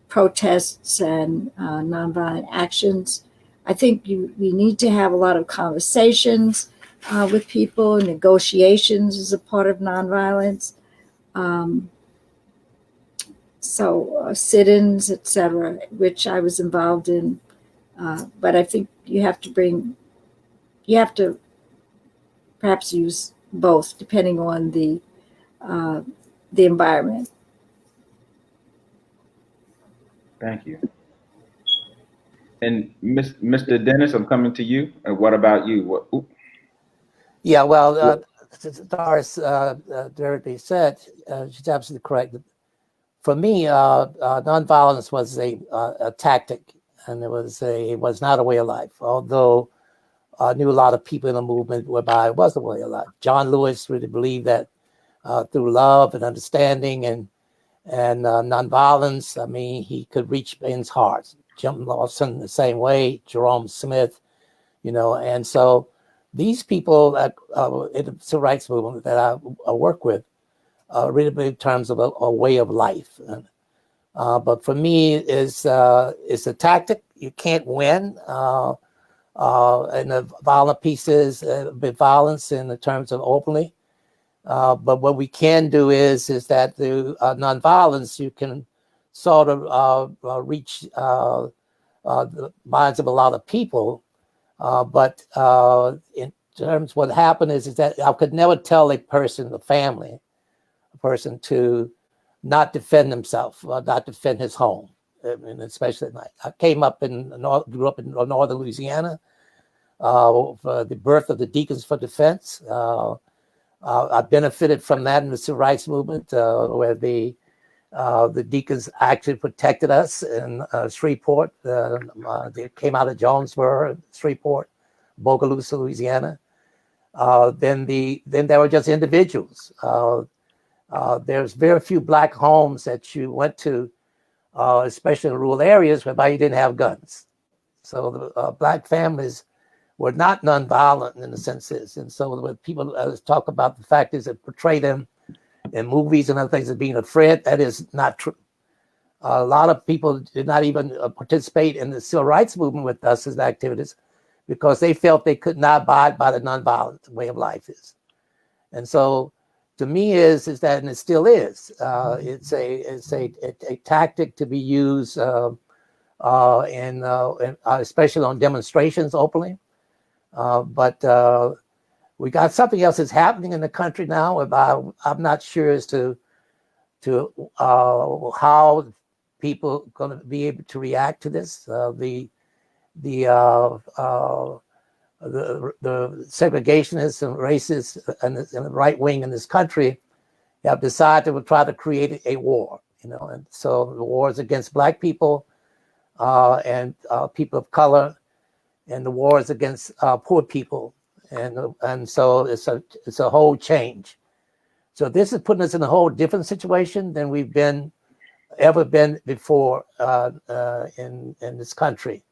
protests and nonviolent actions. I think we need to have a lot of conversations with people. Negotiations is a part of nonviolence. So sit-ins, etc., which I was involved in. But I think you have to perhaps use both depending on the environment. Thank you. And Mr. Dennis, I'm coming to you. And what about you? Yeah, well, Doris directly said, she's absolutely correct. For me, nonviolence was a tactic, and it was not a way of life. Although I knew a lot of people in the movement whereby it was a way of life. John Lewis really believed that through love and understanding and nonviolence, I mean, he could reach men's hearts. Jim Lawson the same way, Jerome Smith, and so these people in the civil rights movement that I work with really believe in terms of a way of life. But for me, it's a tactic. You can't win. And the violent pieces, bit violence in the terms of openly. But what we can do is that through nonviolence, you can sort of reach the minds of a lot of people. But in terms, what happened is that I could never tell a person, a person to not defend himself, not defend his home, and especially at night. I grew up in northern Louisiana for the birth of the Deacons for Defense. I benefited from that in the civil rights movement, where the Deacons actually protected us in Shreveport. They came out of Jonesboro, Shreveport, Bogalusa, Louisiana. Then there were just individuals. There's very few Black homes that you went to, especially in rural areas, whereby you didn't have guns. So the Black families were not nonviolent in the senses. And so when people talk about the fact is that portray them in movies and other things as being a threat, that is not true. A lot of people did not even participate in the civil rights movement with us as activities because they felt they could not abide by the nonviolent way of life is. And so to me is that, and it still is, it's a tactic to be used especially on demonstrations openly. But we got something else that's happening in the country now. I'm not sure as to how people are going to be able to react to this. The segregationists and racists and the right wing in this country have decided to try to create a war. And so the war is against Black people and people of color, and the war is against poor people, and so it's a whole change. So this is putting us in a whole different situation than we've ever been before in this country.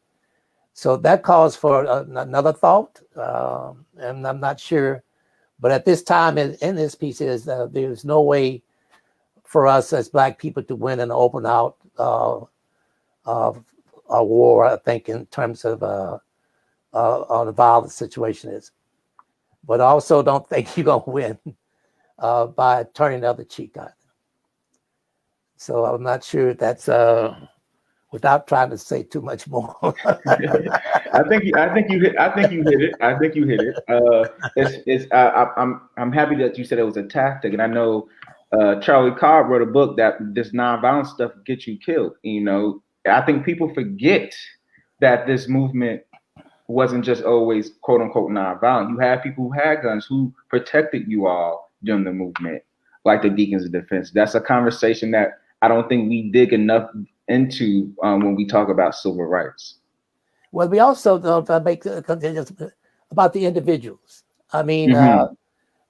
So that calls for another thought, and I'm not sure, but at this time in this piece is there's no way for us as Black people to win an open out a war. I think in terms of the violent situation is, but also don't think you're gonna win by turning the other cheek on. So I'm not sure that's without trying to say too much more. I think you hit it. I'm happy that you said it was a tactic, and I know Charlie Cobb wrote a book that this nonviolent stuff gets you killed. I think people forget that this movement wasn't just always quote unquote nonviolent. You had people who had guns who protected you all during the movement, like the Deacons of Defense. That's a conversation that I don't think we dig enough into when we talk about civil rights. Well, we also don't make about the individuals. I mean, in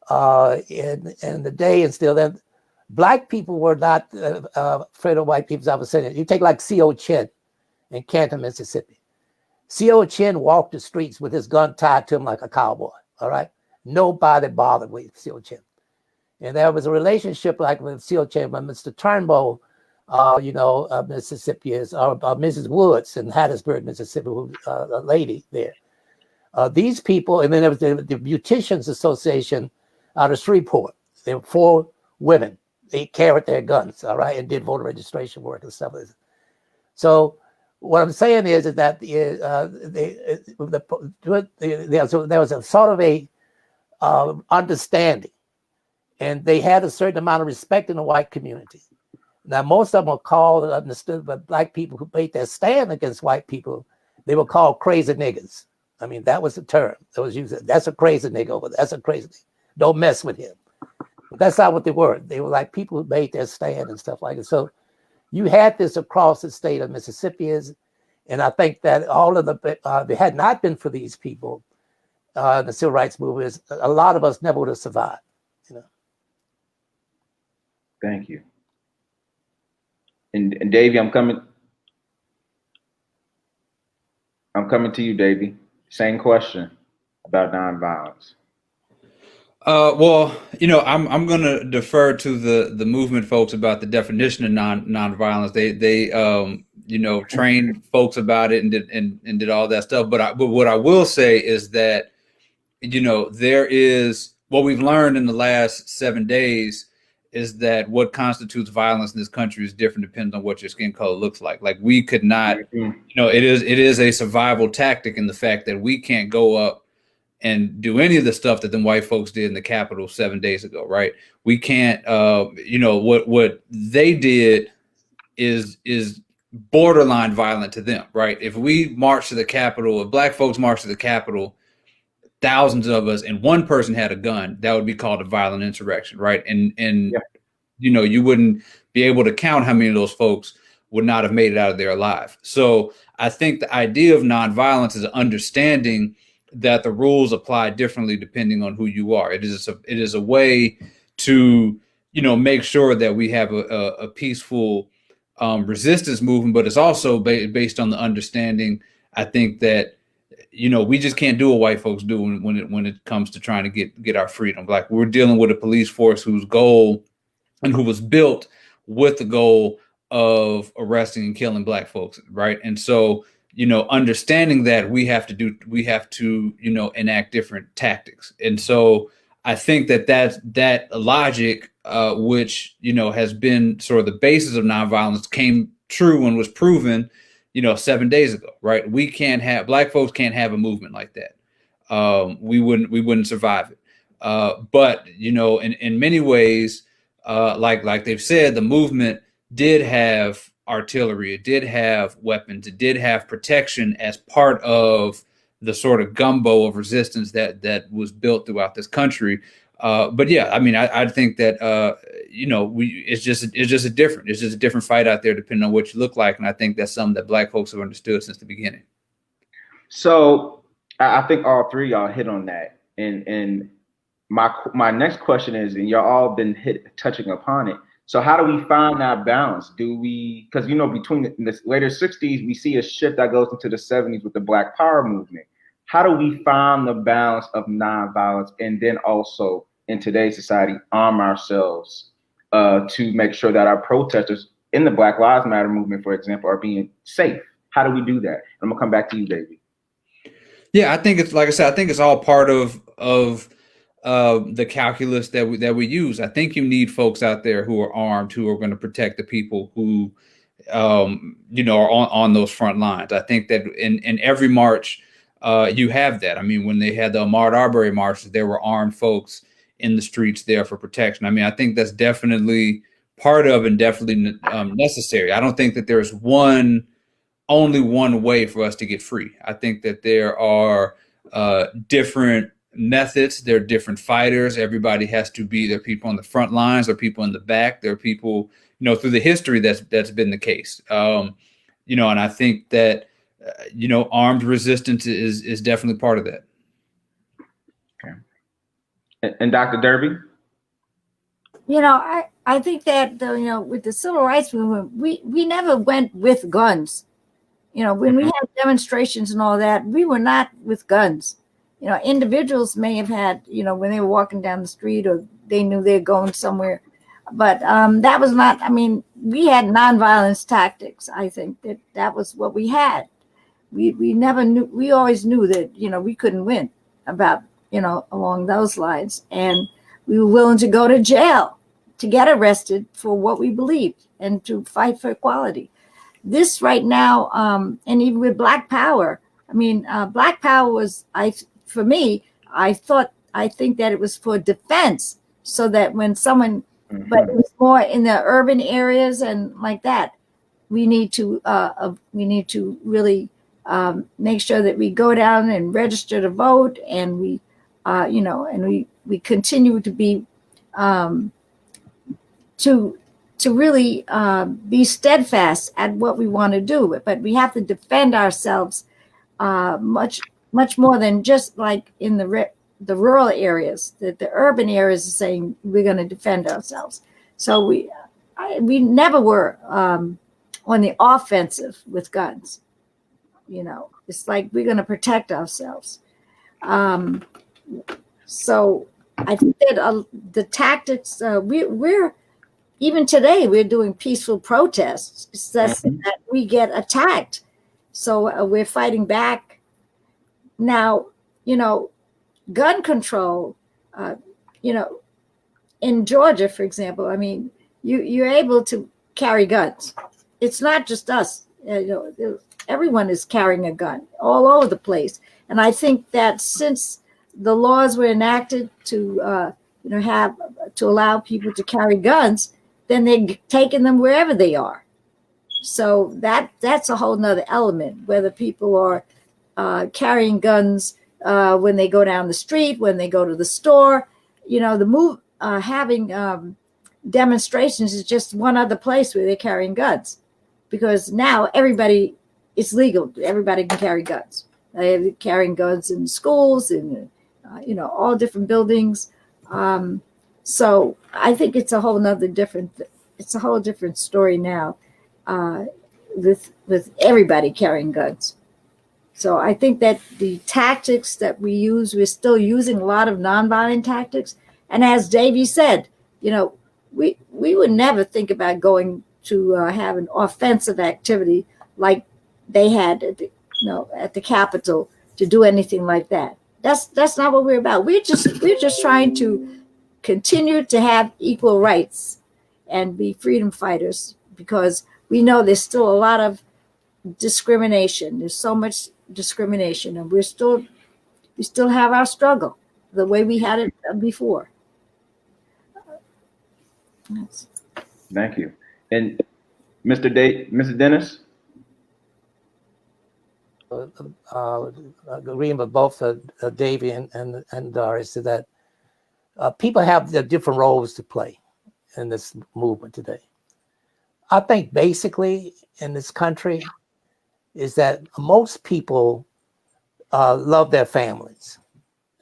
the day and still then, Black people were not afraid of white people, as I was saying. You take like C.O. Chin in Canton, Mississippi. C.O. Chin walked the streets with his gun tied to him like a cowboy, all right? Nobody bothered with C.O. Chin. And there was a relationship like with C.O. Chin with Mr. Turnbull, Mississippi is, or Mrs. Woods in Hattiesburg, Mississippi, who a lady there. These people, and then there was the Beauticians Association out of Shreveport. There were 4 women. They carried their guns, all right, and did voter registration work and stuff like that. So what I'm saying is that there was a sort of a understanding, and they had a certain amount of respect in the white community. Now, most of them were called and understood by Black people who made their stand against white people. They were called crazy niggas. I mean, that was the term that was used. That's a crazy nigga over there. That's a crazy nigga. don't mess with him. But that's not what they were. They were like people who made their stand and stuff like that. So you had this across the state of Mississippi, and I think that all of the, if it had not been for these people, the civil rights movement, a lot of us never would have survived. You know. Thank you. And Davey, I'm coming to you, Davey. Same question about nonviolence. Well, I'm going to defer to the movement folks about the definition of nonviolence. They trained folks about it and did all that stuff. But what I will say is that, there is what we've learned in the last 7 days is that what constitutes violence in this country is different depending on what your skin color looks like. Like we could not, it is a survival tactic in the fact that we can't go up and do any of the stuff that the white folks did in the Capitol 7 days ago, right? We can't, what they did is borderline violent to them, right? If we march to the Capitol, if black folks march to the Capitol, thousands of us, and one person had a gun, that would be called a violent insurrection, right? And you wouldn't be able to count how many of those folks would not have made it out of there alive. So I think the idea of nonviolence is understanding that the rules apply differently depending on who you are. It is a way to, make sure that we have a peaceful resistance movement, but it's also based on the understanding, I think, that we just can't do what white folks do when it comes to trying to get our freedom. Like we're dealing with a police force whose goal and who was built with the goal of arresting and killing black folks, right? And so, understanding that we have to enact different tactics. And so I think that logic, which, has been sort of the basis of nonviolence, came true and was proven 7 days ago, right? Black folks can't have a movement like that. We wouldn't survive it. But in many ways, like they've said, the movement did have artillery, it did have weapons, it did have protection as part of the sort of gumbo of resistance that was built throughout this country. But yeah, I mean, I think that it's just a different fight out there depending on what you look like, and I think that's something that black folks have understood since the beginning. So I think all three of y'all hit on that, and my next question is, and y'all all been touching upon it. So how do we find that balance? Because between the later 60s, we see a shift that goes into the 70s with the Black Power movement. How do we find the balance of nonviolence and then also in today's society arm ourselves to make sure that our protesters in the Black Lives Matter movement, for example, are being safe? How do we do that? I'm gonna come back to you, Davey. Yeah, I think it's, like I said, I think it's all part of the calculus that we use. I think you need folks out there who are armed, who are going to protect the people who, are on those front lines. I think that in every march, you have that. I mean, when they had the Ahmaud Arbery marches, there were armed folks in the streets there for protection. I mean, I think that's definitely part of and definitely necessary. I don't think that there's only one way for us to get free. I think that there are different methods. There are different fighters. Everybody has to be. There are people on the front lines. There are people in the back. There are people, through the history that's been the case. And I think that armed resistance is definitely part of that. Okay. And Dr. Derby? I think that with the civil rights movement, we never went with guns. When we had demonstrations and all that, we were not with guns. Individuals may have had, when they were walking down the street or they knew they're going somewhere, but that was not, we had nonviolence tactics. I think that was what we had. We never knew, we always knew that, we couldn't win about, along those lines. And we were willing to go to jail to get arrested for what we believed and to fight for equality. This right now, and even with Black Power, Black Power was, for me, I think that it was for defense, so that when someone, but it was more in the urban areas and like that, we need to really make sure that we go down and register to vote, and we we continue to be to really be steadfast at what we want to do, but we have to defend ourselves much more than just like in the rural areas. The urban areas are saying we're going to defend ourselves. So we never were on the offensive with guns. You know, it's like we're going to protect ourselves. So I think that the tactics we're even today we're doing peaceful protests. It's just that we get attacked, so we're fighting back. Now, you know, gun control. You know, in Georgia, for example, I mean, you're able to carry guns. It's not just us. You know, everyone is carrying a gun all over the place. And I think that since the laws were enacted to have to allow people to carry guns, then they're taking them wherever they are. So that's a whole nother element, whether people are carrying guns when they go down the street, when they go to the store. You know, having demonstrations is just one other place where they're carrying guns, because now everybody, it's legal. Everybody can carry guns. They're carrying guns in schools and all different buildings. So I think it's a whole different story now with everybody carrying guns. So I think that the tactics that we use, we're still using a lot of nonviolent tactics. And as Davey said, you know, we would never think about going to have an offensive activity like they had at the Capitol to do anything like that. That's not what we're about. We're just trying to continue to have equal rights and be freedom fighters, because we know there's still a lot of discrimination. There's so much discrimination, and we still have our struggle the way we had it before. Thank you. And Mr. Dennis? Agreeing with both Davey and Doris, is that people have their different roles to play in this movement today. I think basically in this country is that most people love their families,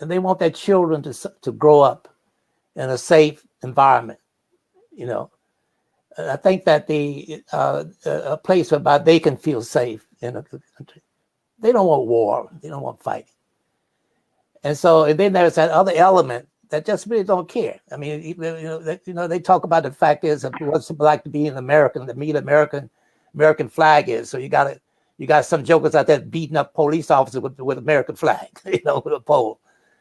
and they want their children to grow up in a safe environment. You know, I think that a place whereby they can feel safe in a country. They don't want war. They don't want fighting. And then there's that other element that just really don't care. I mean, they talk about the fact is what's it like to be an American, to meet American flag is. So you got some jokers out there beating up police officers with American flag, with a pole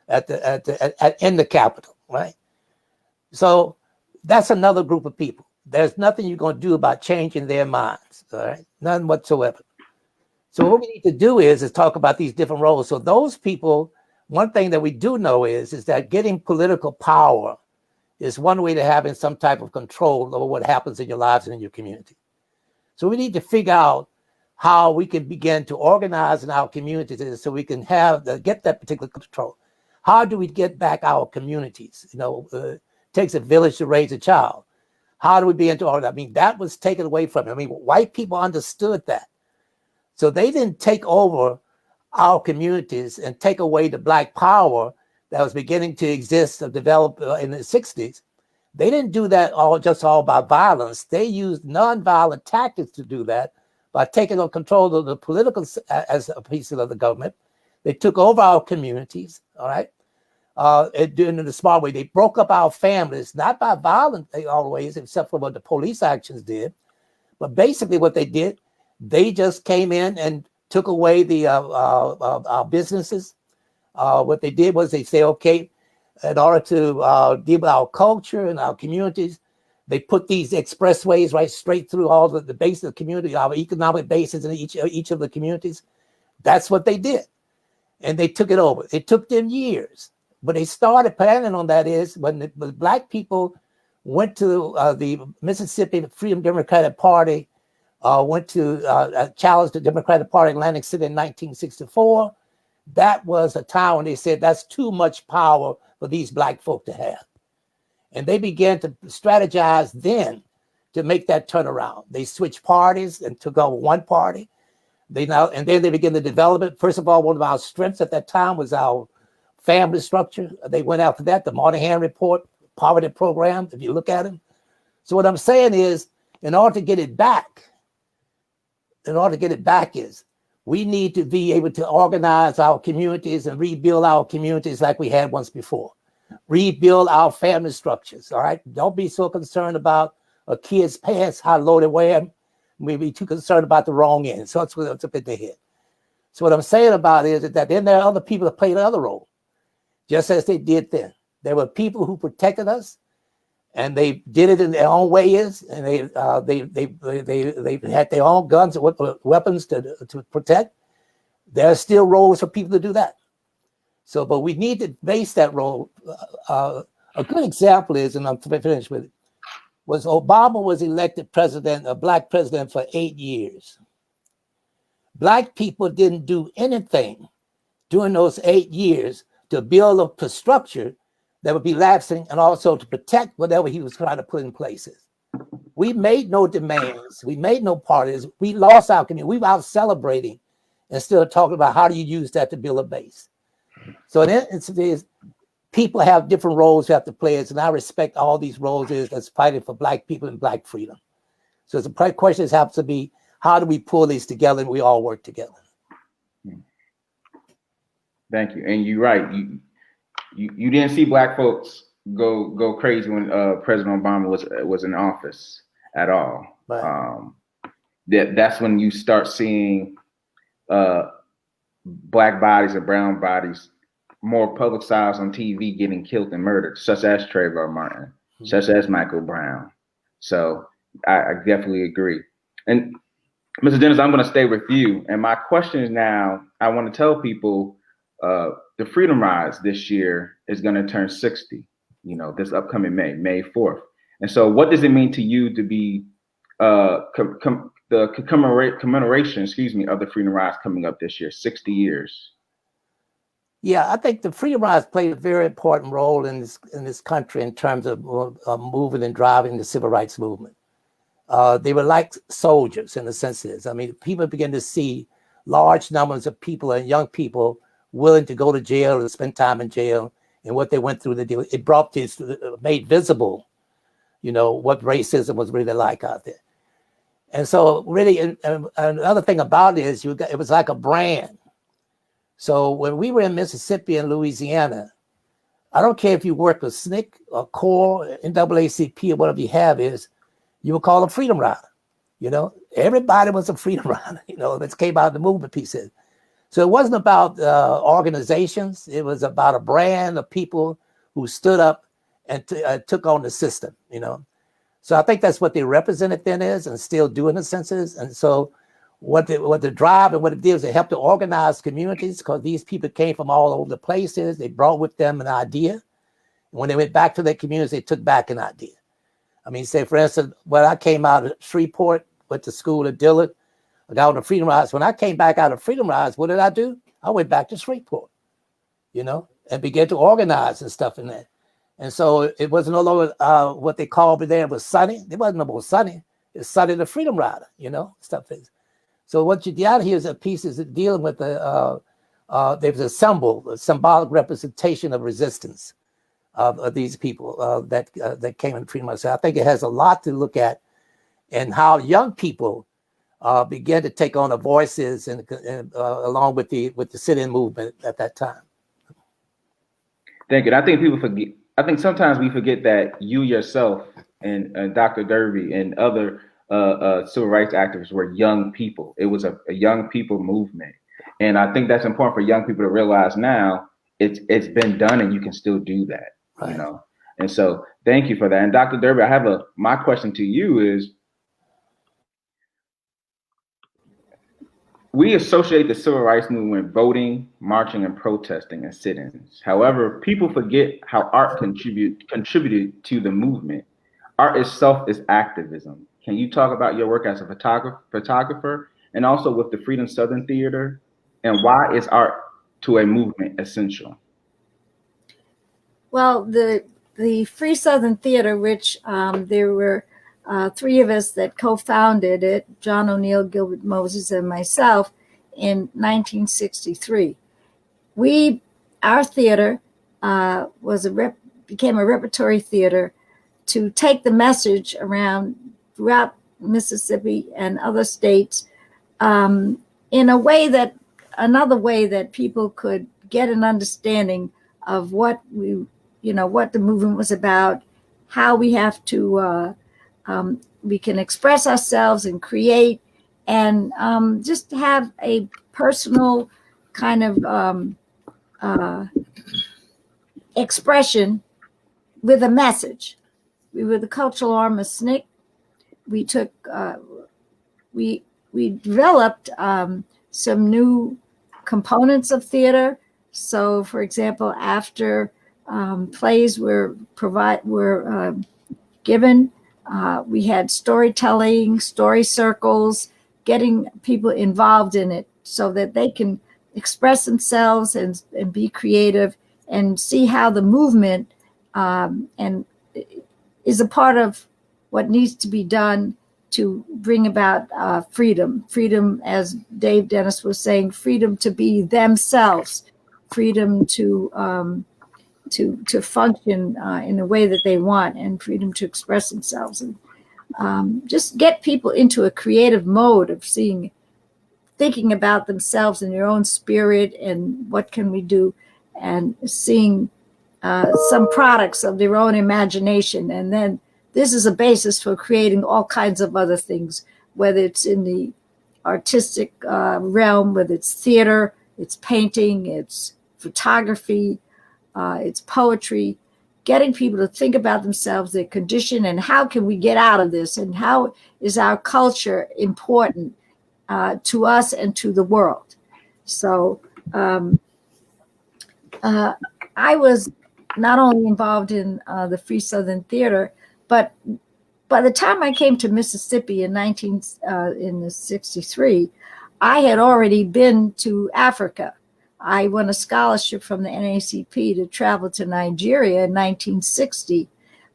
in the Capitol, right? So that's another group of people. There's nothing you're going to do about changing their minds, all right? None whatsoever. So what we need to do is talk about these different roles. So those people, one thing that we do know is that getting political power is one way to having some type of control over what happens in your lives and in your community. So we need to figure out how we can begin to organize in our communities so we can get that particular control. How do we get back our communities? It takes a village to raise a child. How do we begin to organize? I mean, that was taken away from it. I mean, white people understood that. So they didn't take over our communities and take away the Black power that was beginning to exist or develop in the 60s. They didn't do that all by violence. They used nonviolent tactics to do that by taking on control of the political as a piece of the government. They took over our communities, all right, doing it in a smart way. They broke up our families, not by violence always, except for what the police actions did. But basically what they did, they just came in and took away our businesses. What they did was they say, okay, in order to deal with our culture and our communities, they put these expressways right straight through all the base of the community, our economic bases in each of the communities. That's what they did. And they took it over. It took them years. But they started planning on that is when the Black people went to the Mississippi Freedom Democratic Party, went to challenge the Democratic Party in Atlantic City in 1964. that was a time when they said that's too much power for these black folk to have. And they began to strategize then to make that turnaround. They switched parties and took over one party. And then they began to develop it. First of all, one of our strengths at that time was our family structure. They went after that, the Moynihan Report, poverty program, if you look at them. So what I'm saying is, in order to get it back is we need to be able to organize our communities and rebuild our communities like we had once before. Rebuild our family structures, all right? Don't be so concerned about a kid's pants, how low they wear them. We be too concerned about the wrong end. So that's what's up in their head. So what I'm saying about it is that then there are other people that played another role, just as they did then. There were people who protected us, and they did it in their own ways, and they had their own guns and weapons to protect. There are still roles for people to do that. So, but we need to base that role. A good example is, and I'm finished with it, was Obama was elected president, a black president, for 8 years. Black people didn't do anything during those 8 years to build a structure that would be lasting and also to protect whatever he was trying to put in places. We made no demands. We made no parties. We lost our community. We were out celebrating instead of talking about how do you use that to build a base. So in instances, people have different roles you have to play, and I respect all these roles that's fighting for black people and black freedom. So the question has to be, how do we pull these together and we all work together? Thank you. And you're right. You didn't see black folks go crazy when President Obama was in office at all. Right. That's when you start seeing black bodies and brown bodies more publicized on TV getting killed and murdered, such as Trayvon Martin, such as Michael Brown. So I definitely agree. And Mr. Dennis, I'm going to stay with you. And my question is now, I want to tell people the Freedom Rise this year is going to turn 60, this upcoming May 4th. And so what does it mean to you to be the commemoration, of the Freedom Rise coming up this year, 60 years? Yeah, I think the Freedom Rise played a very important role in this country in terms of moving and driving the civil rights movement. They were like soldiers in the senses. I mean, people began to see large numbers of people and young people willing to go to jail and spend time in jail, and what they went through. It brought this, made visible, what racism was really like out there. And so really, and another thing about it is it was like a brand. So when we were in Mississippi and Louisiana, I don't care if you work with SNCC or CORE, NAACP, or whatever you have is, you would call a Freedom Rider. Everybody was a Freedom Rider, that came out of the movement pieces. So it wasn't about organizations. It was about a brand of people who stood up and took on the system, So I think that's what they represented then is, and still do in a sense is. And so what the drive and what it did is it helped to organize communities, because these people came from all over the places. They brought with them an idea. And when they went back to their communities, they took back an idea. I mean, say, for instance, when I came out of Shreveport, went to school at Dillard, I got on the Freedom Rise. When I came back out of Freedom Rise, what did I do? I went back to Shreveport, and began to organize and stuff in that. And so it wasn't no longer what they called me there was Sunny. It wasn't no more Sunny. It's Sunny the Freedom Rider, stuff is. So what you got here is a piece is dealing with there's a symbolic representation of resistance of these people that came in Freedom Rise. So I think it has a lot to look at, and how young people began to take on the voices and along with the sit-in movement at that time. Thank you. I think people forget. I think sometimes we forget that you yourself and Dr. Derby and other civil rights activists were young people. It was a young people movement, and I think that's important for young people to realize now. It's been done, and you can still do that. Right. And so thank you for that. And Dr. Derby, I have my question to you is, we associate the civil rights movement with voting, marching, and protesting and sit-ins. However, people forget how art contributed to the movement. Art itself is activism. Can you talk about your work as a photographer and also with the Freedom Southern Theater, and why is art to a movement essential? Well, the Free Southern Theater, which there were three of us that co-founded it, John O'Neill, Gilbert Moses, and myself, in 1963. Our theater became a repertory theater to take the message around throughout Mississippi and other states in another way that people could get an understanding of what what the movement was about, how we have to we can express ourselves and create, and just have a personal kind of expression with a message. We were the cultural arm of SNCC. We took we developed some new components of theater. So, for example, after plays were given, we had storytelling, story circles, getting people involved in it so that they can express themselves and be creative and see how the movement and is a part of what needs to be done to bring about freedom, as Dave Dennis was saying, freedom to be themselves, freedom to function in the way that they want, and freedom to express themselves, and just get people into a creative mode of thinking about themselves and their own spirit and what can we do, and seeing some products of their own imagination. And then this is a basis for creating all kinds of other things, whether it's in the artistic realm, whether it's theater, it's painting, it's photography, it's poetry, getting people to think about themselves, their condition, and how can we get out of this, and how is our culture important to us and to the world. So I was not only involved in the Free Southern Theater, but by the time I came to Mississippi in 1963, I had already been to Africa. I won a scholarship from the NACP to travel to Nigeria in 1960.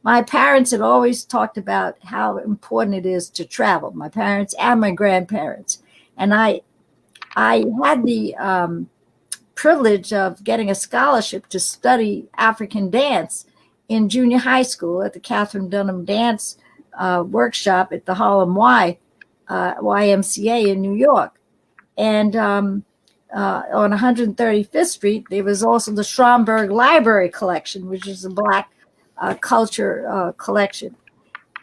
My parents had always talked about how important it is to travel, my parents and my grandparents. And I had the privilege of getting a scholarship to study African dance in junior high school at the Catherine Dunham Dance Workshop at the Harlem YMCA in New York. And on 135th Street, there was also the Schomburg Library Collection, which is a Black culture collection.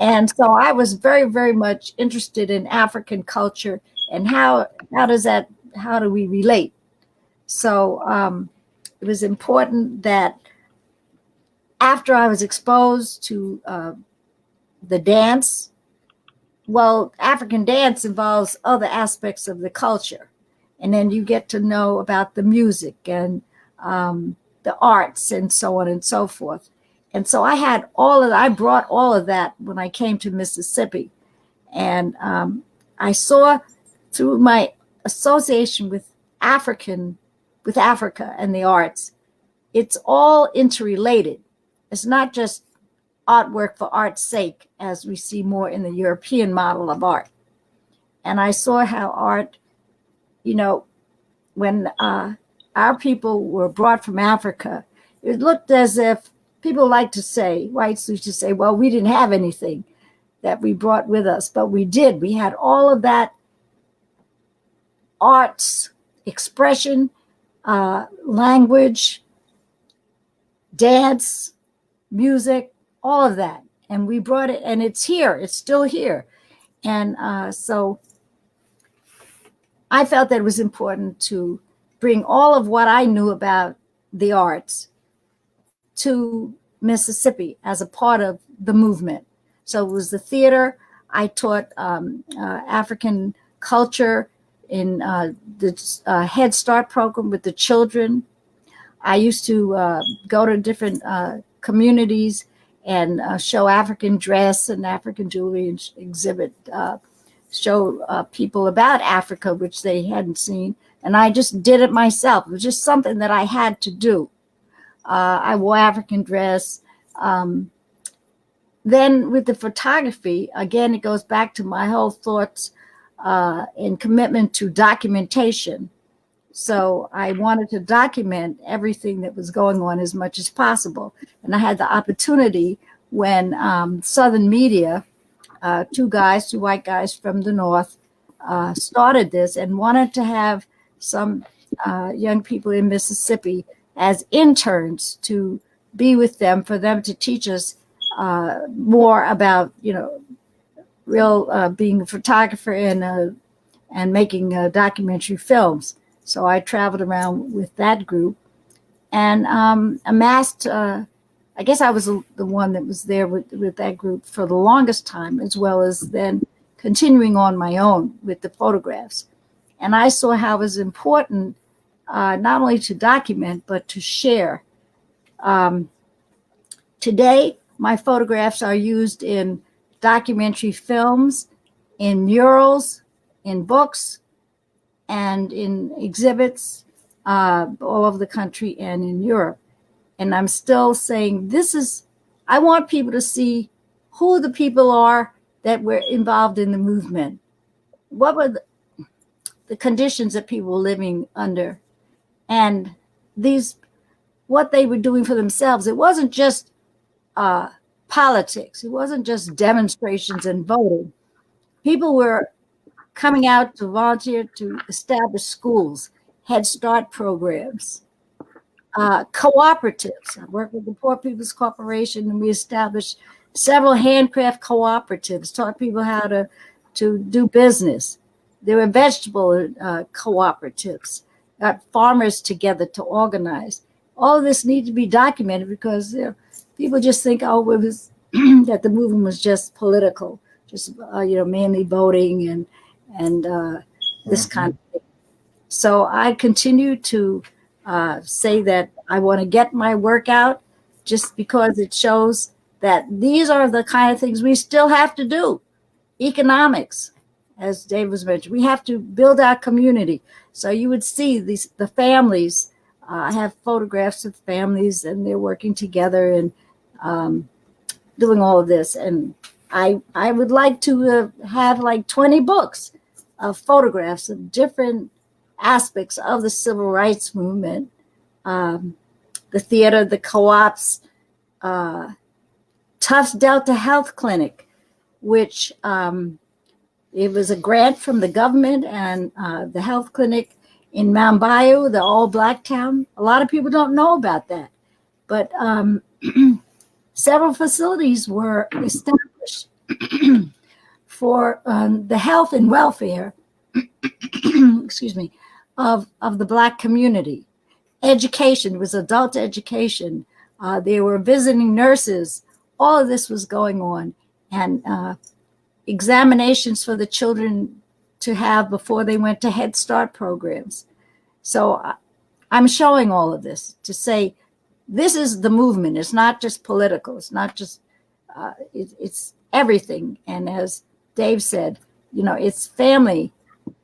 And so I was very, very much interested in African culture and how do we relate? So it was important that after I was exposed to the dance, well, African dance involves other aspects of the culture. And then you get to know about the music and the arts and so on and so forth. And so I brought all of that when I came to Mississippi. And I saw through my association with Africa and the arts, it's all interrelated. It's not just artwork for art's sake, as we see more in the European model of art. And I saw how art, when our people were brought from Africa, it looked as if people like to say, whites used to say, well, we didn't have anything that we brought with us, but we did. We had all of that arts, expression, language, dance, music, all of that. And we brought it, and it's here. It's still here. And so I felt that it was important to bring all of what I knew about the arts to Mississippi as a part of the movement. So it was the theater. I taught African culture in the Head Start program with the children. I used to go to different communities and show African dress and African jewelry and exhibit show people about Africa, which they hadn't seen. And I just did it myself. It was just something that I had to do. I wore African dress. Then with the photography, again, it goes back to my whole thoughts and commitment to documentation. So I wanted to document everything that was going on as much as possible. And I had the opportunity when Southern Media, two white guys from the North, started this and wanted to have some young people in Mississippi as interns to be with them, for them to teach us more about, real being a photographer and making documentary films. So I traveled around with that group and amassed, I guess I was the one that was there with that group for the longest time, as well as then continuing on my own with the photographs. And I saw how it was important not only to document, but to share. Today, my photographs are used in documentary films, in murals, in books, and in exhibits all over the country and in Europe. And I'm still saying I want people to see who the people are that were involved in the movement. What were the conditions that people were living under? And what they were doing for themselves. It wasn't just politics. It wasn't just demonstrations and voting. People were coming out to volunteer to establish schools, Head Start programs, cooperatives. I worked with the Poor People's Corporation, and we established several handcraft cooperatives, taught people how to do business. There were vegetable cooperatives, got farmers together to organize. All of this needs to be documented because people just think, it was that the movement was just political, just mainly voting and this kind of thing. So I continue to say that I want to get my work out, just because it shows that these are the kind of things we still have to do. Economics, as Dave was mentioned, we have to build our community. So you would see the families. I have photographs of families, and they're working together and doing all of this. And I would like to have like 20 books of photographs of different aspects of the civil rights movement, the theater, the co-ops, Tufts Delta Health Clinic, which it was a grant from the government, and the health clinic in Mount Bayou, the all black town. A lot of people don't know about that, but several facilities were established for the health and welfare, excuse me, of the Black community. Education was adult education. There were visiting nurses. All of this was going on, and examinations for the children to have before they went to Head Start programs. So I'm showing all of this to say this is the movement. It's not just political. It's not just, it's everything. And as Dave said, it's family,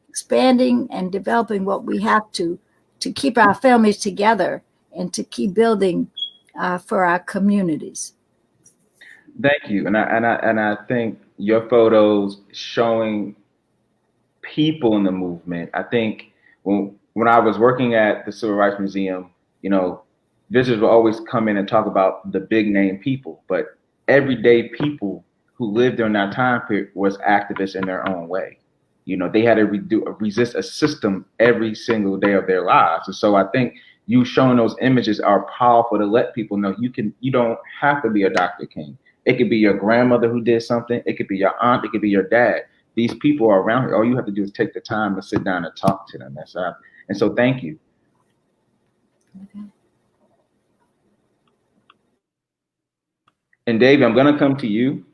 expanding and developing what we have to keep our families together and to keep building for our communities. Thank you. And I think your photos showing people in the movement. I think when I was working at the Civil Rights Museum, visitors will always come in and talk about the big name people, but everyday people who lived during that time period was activists in their own way. They had to resist a system every single day of their lives. And so I think you showing those images are powerful to let people know you don't have to be a Dr. King. It could be your grandmother who did something. It could be your aunt. It could be your dad. These people are around here. All you have to do is take the time to sit down and talk to them. And so thank you. Okay. And David, I'm going to come to you.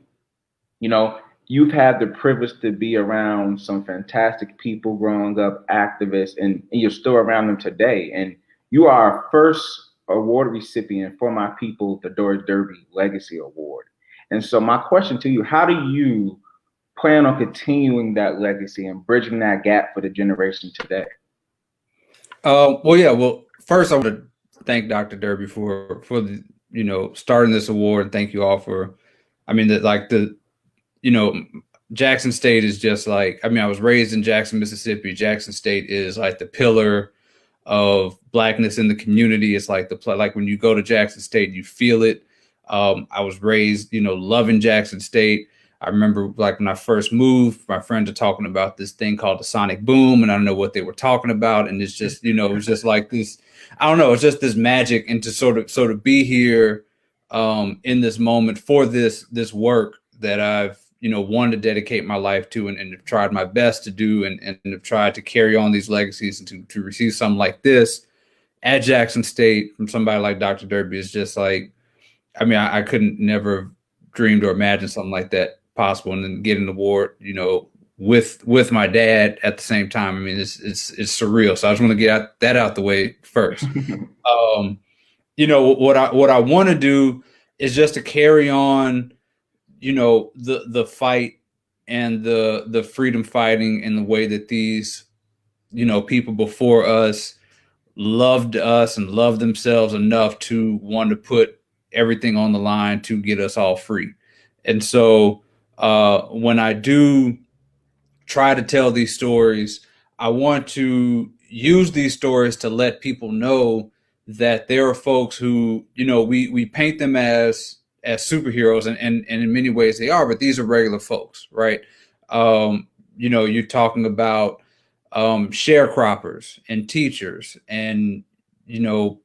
You've had the privilege to be around some fantastic people growing up, activists, and you're still around them today. And you are our first award recipient for My People, the Doris Derby Legacy Award. And so my question to you, how do you plan on continuing that legacy and bridging that gap for the generation today? Well, yeah. Well, first, I want to thank Dr. Derby for the, starting this award, and thank you all for. I mean, Jackson State is just like. I mean, I was raised in Jackson, Mississippi. Jackson State is like the pillar of Blackness in the community. It's like like when you go to Jackson State, you feel it. I was raised, loving Jackson State. I remember like when I first moved, my friends are talking about this thing called the sonic boom, and I don't know what they were talking about. And it's just, it was just like this, I don't know, it's just this magic. And to sort of be here in this moment for this work that I've, wanted to dedicate my life to and have tried my best to do and have tried to carry on these legacies and to receive something like this at Jackson State from somebody like Dr. Derby is just like, I mean, I couldn't never have dreamed or imagined something like that possible, and then get an award, with my dad at the same time. I mean, it's surreal. So I just want to get that out the way first. What I want to do is just to carry on, the fight and the freedom fighting in the way that these, people before us loved us and loved themselves enough to want to put everything on the line to get us all free. And so when I do try to tell these stories, I want to use these stories to let people know that there are folks who, we paint them as superheroes, and in many ways they are, but these are regular folks, right? You're talking about sharecroppers and teachers and,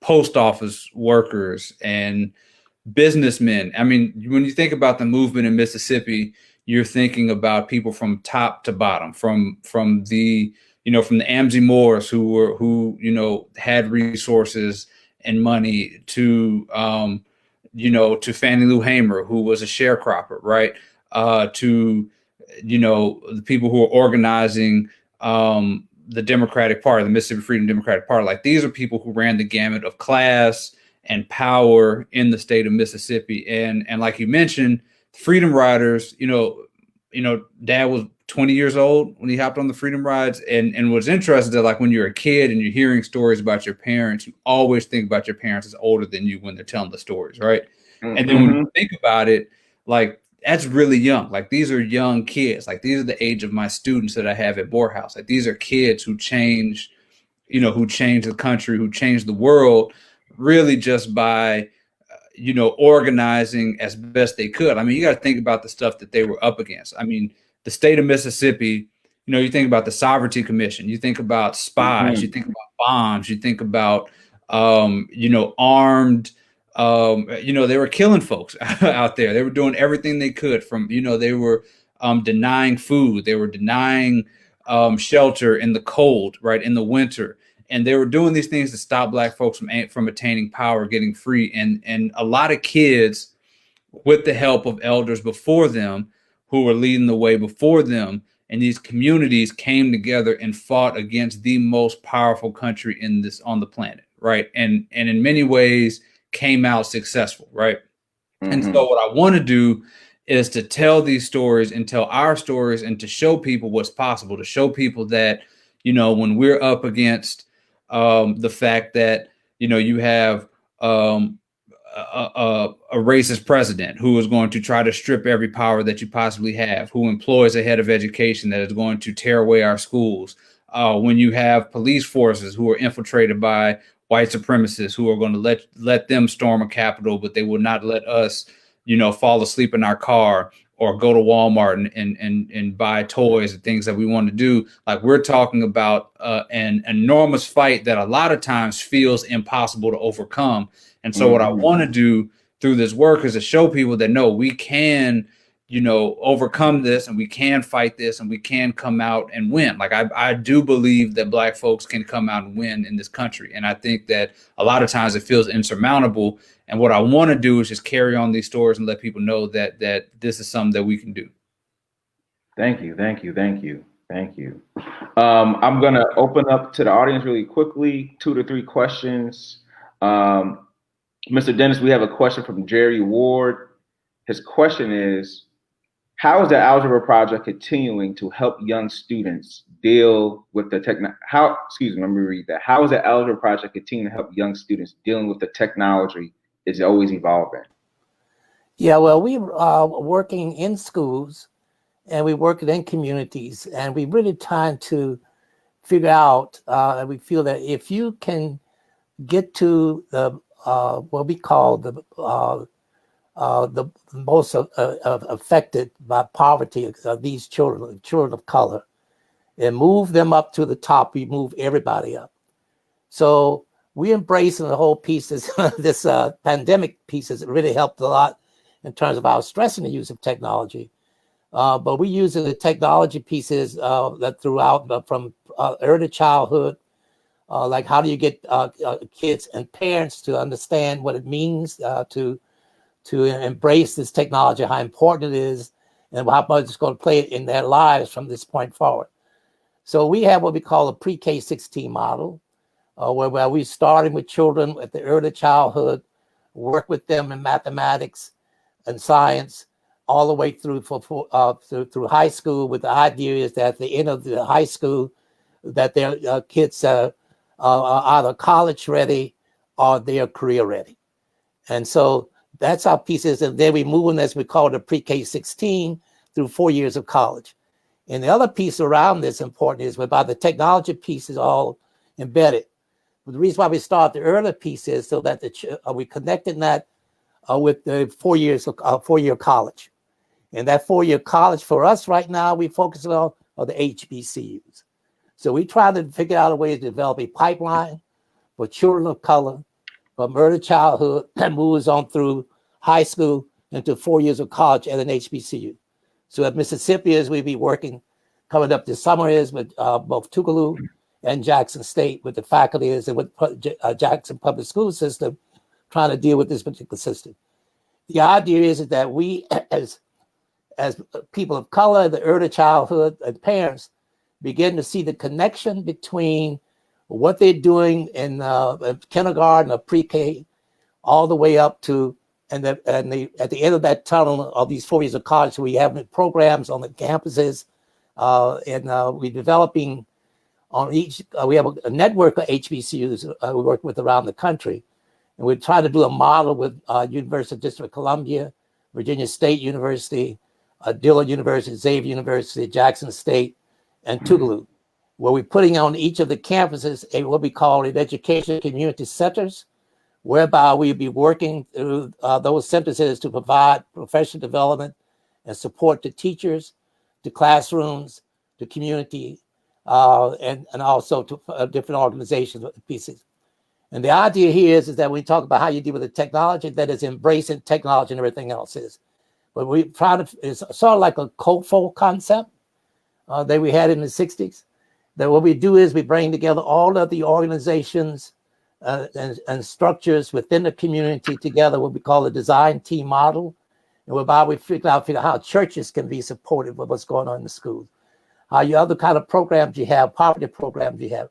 post office workers and businessmen. I mean, when you think about the movement in Mississippi, you're thinking about people from top to bottom, from the Amzie Moores who had resources and money to Fannie Lou Hamer, who was a sharecropper, right? To the people who are organizing the Democratic Party, the Mississippi Freedom Democratic Party. Like, these are people who ran the gamut of class and power in the state of Mississippi. And like you mentioned, Freedom Riders, Dad was 20 years old when he hopped on the Freedom Rides. And what's interesting is that, like, when you're a kid and you're hearing stories about your parents, you always think about your parents as older than you when they're telling the stories, right? Mm-hmm. And then when you think about it, like, that's really young. Like, these are young kids. Like, these are the age of my students that I have at Morehouse. Like, these are kids who changed the country, who changed the world, really just by, organizing as best they could. I mean, you got to think about the stuff that they were up against. I mean, the state of Mississippi, you think about the Sovereignty Commission, you think about spies, you think about bombs, you think about, armed, they were killing folks out there. They were doing everything they could from, they were denying food. They were denying shelter in the cold, right, in the winter. And they were doing these things to stop Black folks from attaining power, getting free. And a lot of kids, with the help of elders before them, who were leading the way before them, and these communities came together and fought against the most powerful country on the planet, right? And in many ways came out successful, right? Mm-hmm. And so what I want to do is to tell these stories and tell our stories and to show people what's possible, to show people that, when we're up against the fact that, you have a racist president who is going to try to strip every power that you possibly have, who employs a head of education that is going to tear away our schools, when you have police forces who are infiltrated by white supremacists who are going to let them storm a Capitol, but they will not let us, fall asleep in our car or go to Walmart and buy toys and things that we want to do. Like, we're talking about an enormous fight that a lot of times feels impossible to overcome. And so what I want to do through this work is to show people that, no, we can, overcome this, and we can fight this, and we can come out and win. Like, I do believe that Black folks can come out and win in this country. And I think that a lot of times it feels insurmountable. And what I want to do is just carry on these stories and let people know that this is something that we can do. Thank you. I'm going to open up to the audience really quickly, 2 to 3 questions. Mr. Dennis, we have a question from Jerry Ward. His question is, how is the algebra project continuing to help young students deal with the let me read that. How is the algebra project continuing to help young students dealing with the technology is always evolving? Yeah, well, we are working in schools and we work in communities, and we really trying to figure out, and we feel that if you can get to the what we call the most affected by poverty of these children of color, and move them up to the top, we move everybody up. So we embracing the whole piece, this pandemic piece has really helped a lot in terms of our stressing the use of technology. But we use the technology pieces that throughout from early childhood, like how do you get kids and parents to understand what it means to embrace this technology, how important it is, and how much it's going to play in their lives from this point forward. So we have what we call a pre-K 16 model, where we starting with children at the early childhood, work with them in mathematics and science, all the way through through high school. With the idea is that at the end of the high school, that their kids are either college ready or they're career ready. And so that's our pieces. And then we move in, as we call it, a pre-K 16 through 4 years of college. And the other piece around this important is whereby the technology piece is all embedded. But the reason why we start the early piece is so that we connected that with the 4 years of 4-year college. And that 4-year college for us right now, we focus on the HBCUs. So we try to figure out a way to develop a pipeline for children of color from early childhood that moves on through high school into 4 years of college at an HBCU. So at Mississippi, as we be working coming up this summer is with both Tougaloo and Jackson State with the faculty is and with Jackson Public School System trying to deal with this particular system. The idea is that we as people of color, the early childhood and parents begin to see the connection between what they're doing in kindergarten or pre-K all the way up to at the end of that tunnel of these 4 years of college, we have programs on the campuses, and we're developing on each. We have a network of HBCUs we work with around the country, and we're trying to do a model with University of District of Columbia, Virginia State University, Dillard University, Xavier University, Jackson State, and Tougaloo, where we're putting on each of the campuses what we call education community centers, whereby we'll be working through those centers to provide professional development and support to teachers, to classrooms, to community, and also to different organizations pieces. And the idea here is that we talk about how you deal with the technology that is embracing technology and everything else is. But we try to, it's sort of like a COFO concept that we had in the 60s. That what we do is we bring together all of the organizations and structures within the community together, what we call a design team model, and whereby we figure out how churches can be supported with what's going on in the schools, how your other kind of programs you have, poverty programs you have,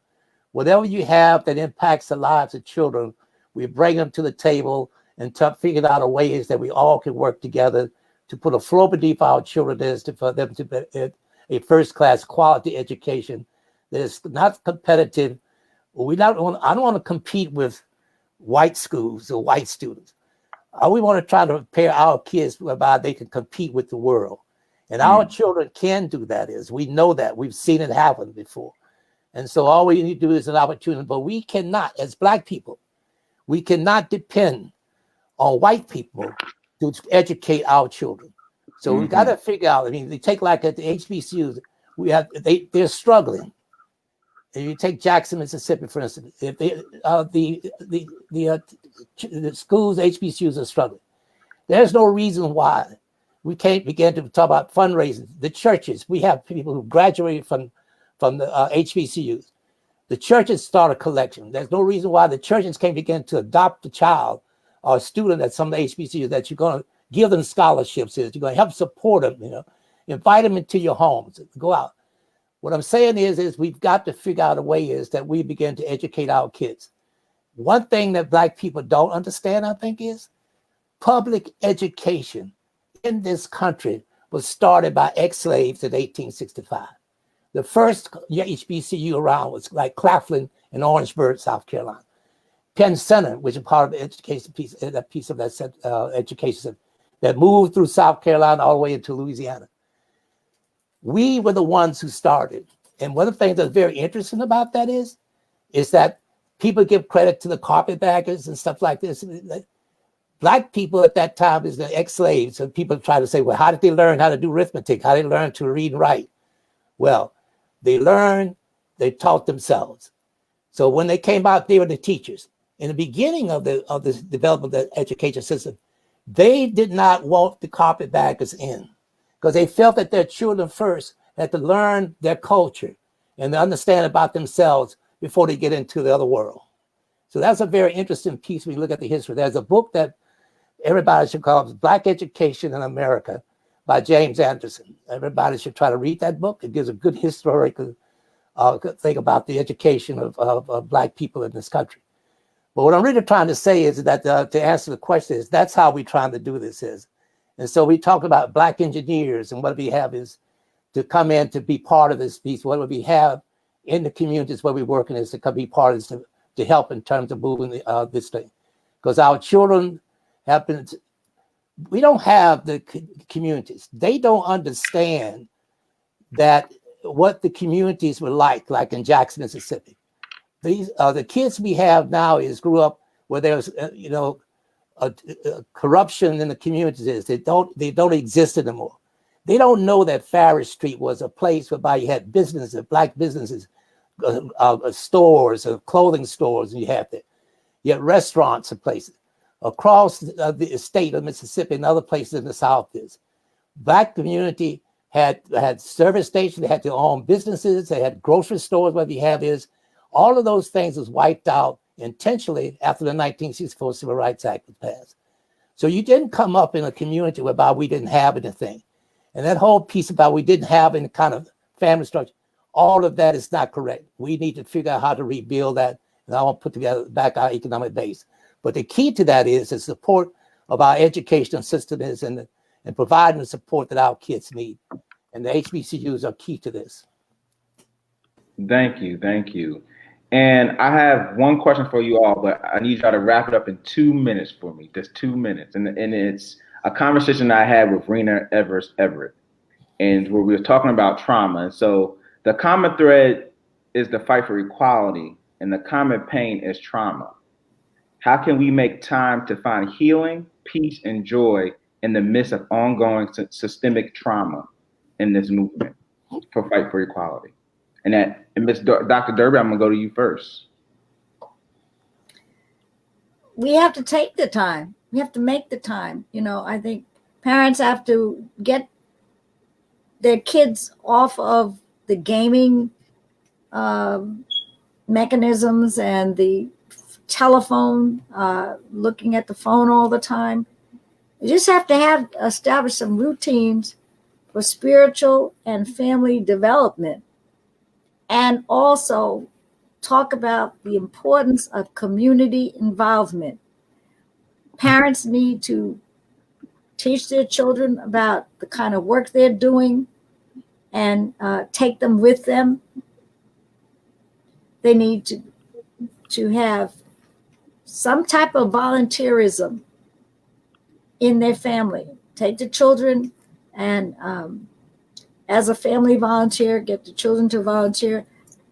whatever you have that impacts the lives of children, we bring them to the table and figure out a ways that we all can work together to put a floor beneath our children is for them to get a first-class quality education that is not competitive. I don't want to compete with white schools or white students. We want to try to prepare our kids whereby they can compete with the world. And our children can do that. We know that. We've seen it happen before. And so all we need to do is an opportunity. But we cannot, as Black people, we cannot depend on white people to educate our children. So we got to figure out, they take like at the HBCUs, they're struggling. If you take Jackson, Mississippi, for instance, if the schools, HBCUs are struggling. There's no reason why we can't begin to talk about fundraising. The churches, we have people who graduated from the HBCUs. The churches start a collection. There's no reason why the churches can't begin to adopt a child or a student at some of the HBCUs that you're going to give them scholarships, you're going to help support them, invite them into your homes, go out. What I'm saying is we've got to figure out a way is that we begin to educate our kids. One thing that Black people don't understand, I think, is public education in this country was started by ex-slaves in 1865. The first HBCU around was like Claflin in Orangeburg, South Carolina. Penn Center, which is part of the education piece, that piece of that education that moved through South Carolina all the way into Louisiana. We were the ones who started. And one of the things that's very interesting about that is that people give credit to the carpetbaggers and stuff like this. Black people at that time is the ex-slaves. And people try to say, well, how did they learn how to do arithmetic? How did they learn to read and write? Well, they learned, they taught themselves. So when they came out, they were the teachers. In the beginning of the development of the education system, they did not want the carpetbaggers in because they felt that their children first had to learn their culture and to understand about themselves before they get into the other world. So that's a very interesting piece when you look at the history. There's a book that everybody should call Black Education in America by James Anderson. Everybody should try to read that book. It gives a good historical thing about the education of Black people in this country. But what I'm really trying to say is that to answer the question is that's how we're trying to do this is. And so we talk about Black engineers, and what we have is to come in to be part of this piece. What we have in the communities where we're working is to come be part of this to help in terms of moving this thing. Because our children have been, we don't have the communities. They don't understand that what the communities were like in Jackson, Mississippi. These the kids we have now grew up where there's corruption in the communities. They don't exist anymore. They don't know that Farish Street was a place whereby you had businesses, Black businesses, stores, clothing stores, and you had that. You had restaurants and places across the state of Mississippi and other places in the South. Black community had service stations, they had their own businesses, they had grocery stores. What we have is all of those things was wiped out intentionally after the 1964 Civil Rights Act was passed. So you didn't come up in a community whereby we didn't have anything. And that whole piece about we didn't have any kind of family structure, all of that is not correct. We need to figure out how to rebuild that, and I want to put together back our economic base. But the key to that is the support of our educational system and providing the support that our kids need. And the HBCUs are key to this. Thank you. And I have one question for you all, but I need y'all to wrap it up in 2 minutes for me, just 2 minutes. And it's a conversation I had with Rena Everett, and where we were talking about trauma. And so the common thread is the fight for equality, and the common pain is trauma. How can we make time to find healing, peace, and joy in the midst of ongoing systemic trauma in this movement for fight for equality? And Dr. Derby, I'm gonna go to you first. We have to take the time. We have to make the time. I think parents have to get their kids off of the gaming mechanisms and the telephone, looking at the phone all the time. You just have to establish some routines for spiritual and family development. And also talk about the importance of community involvement. Parents need to teach their children about the kind of work they're doing and take them with them. They need to have some type of volunteerism in their family. Take the children and as a family volunteer, get the children to volunteer,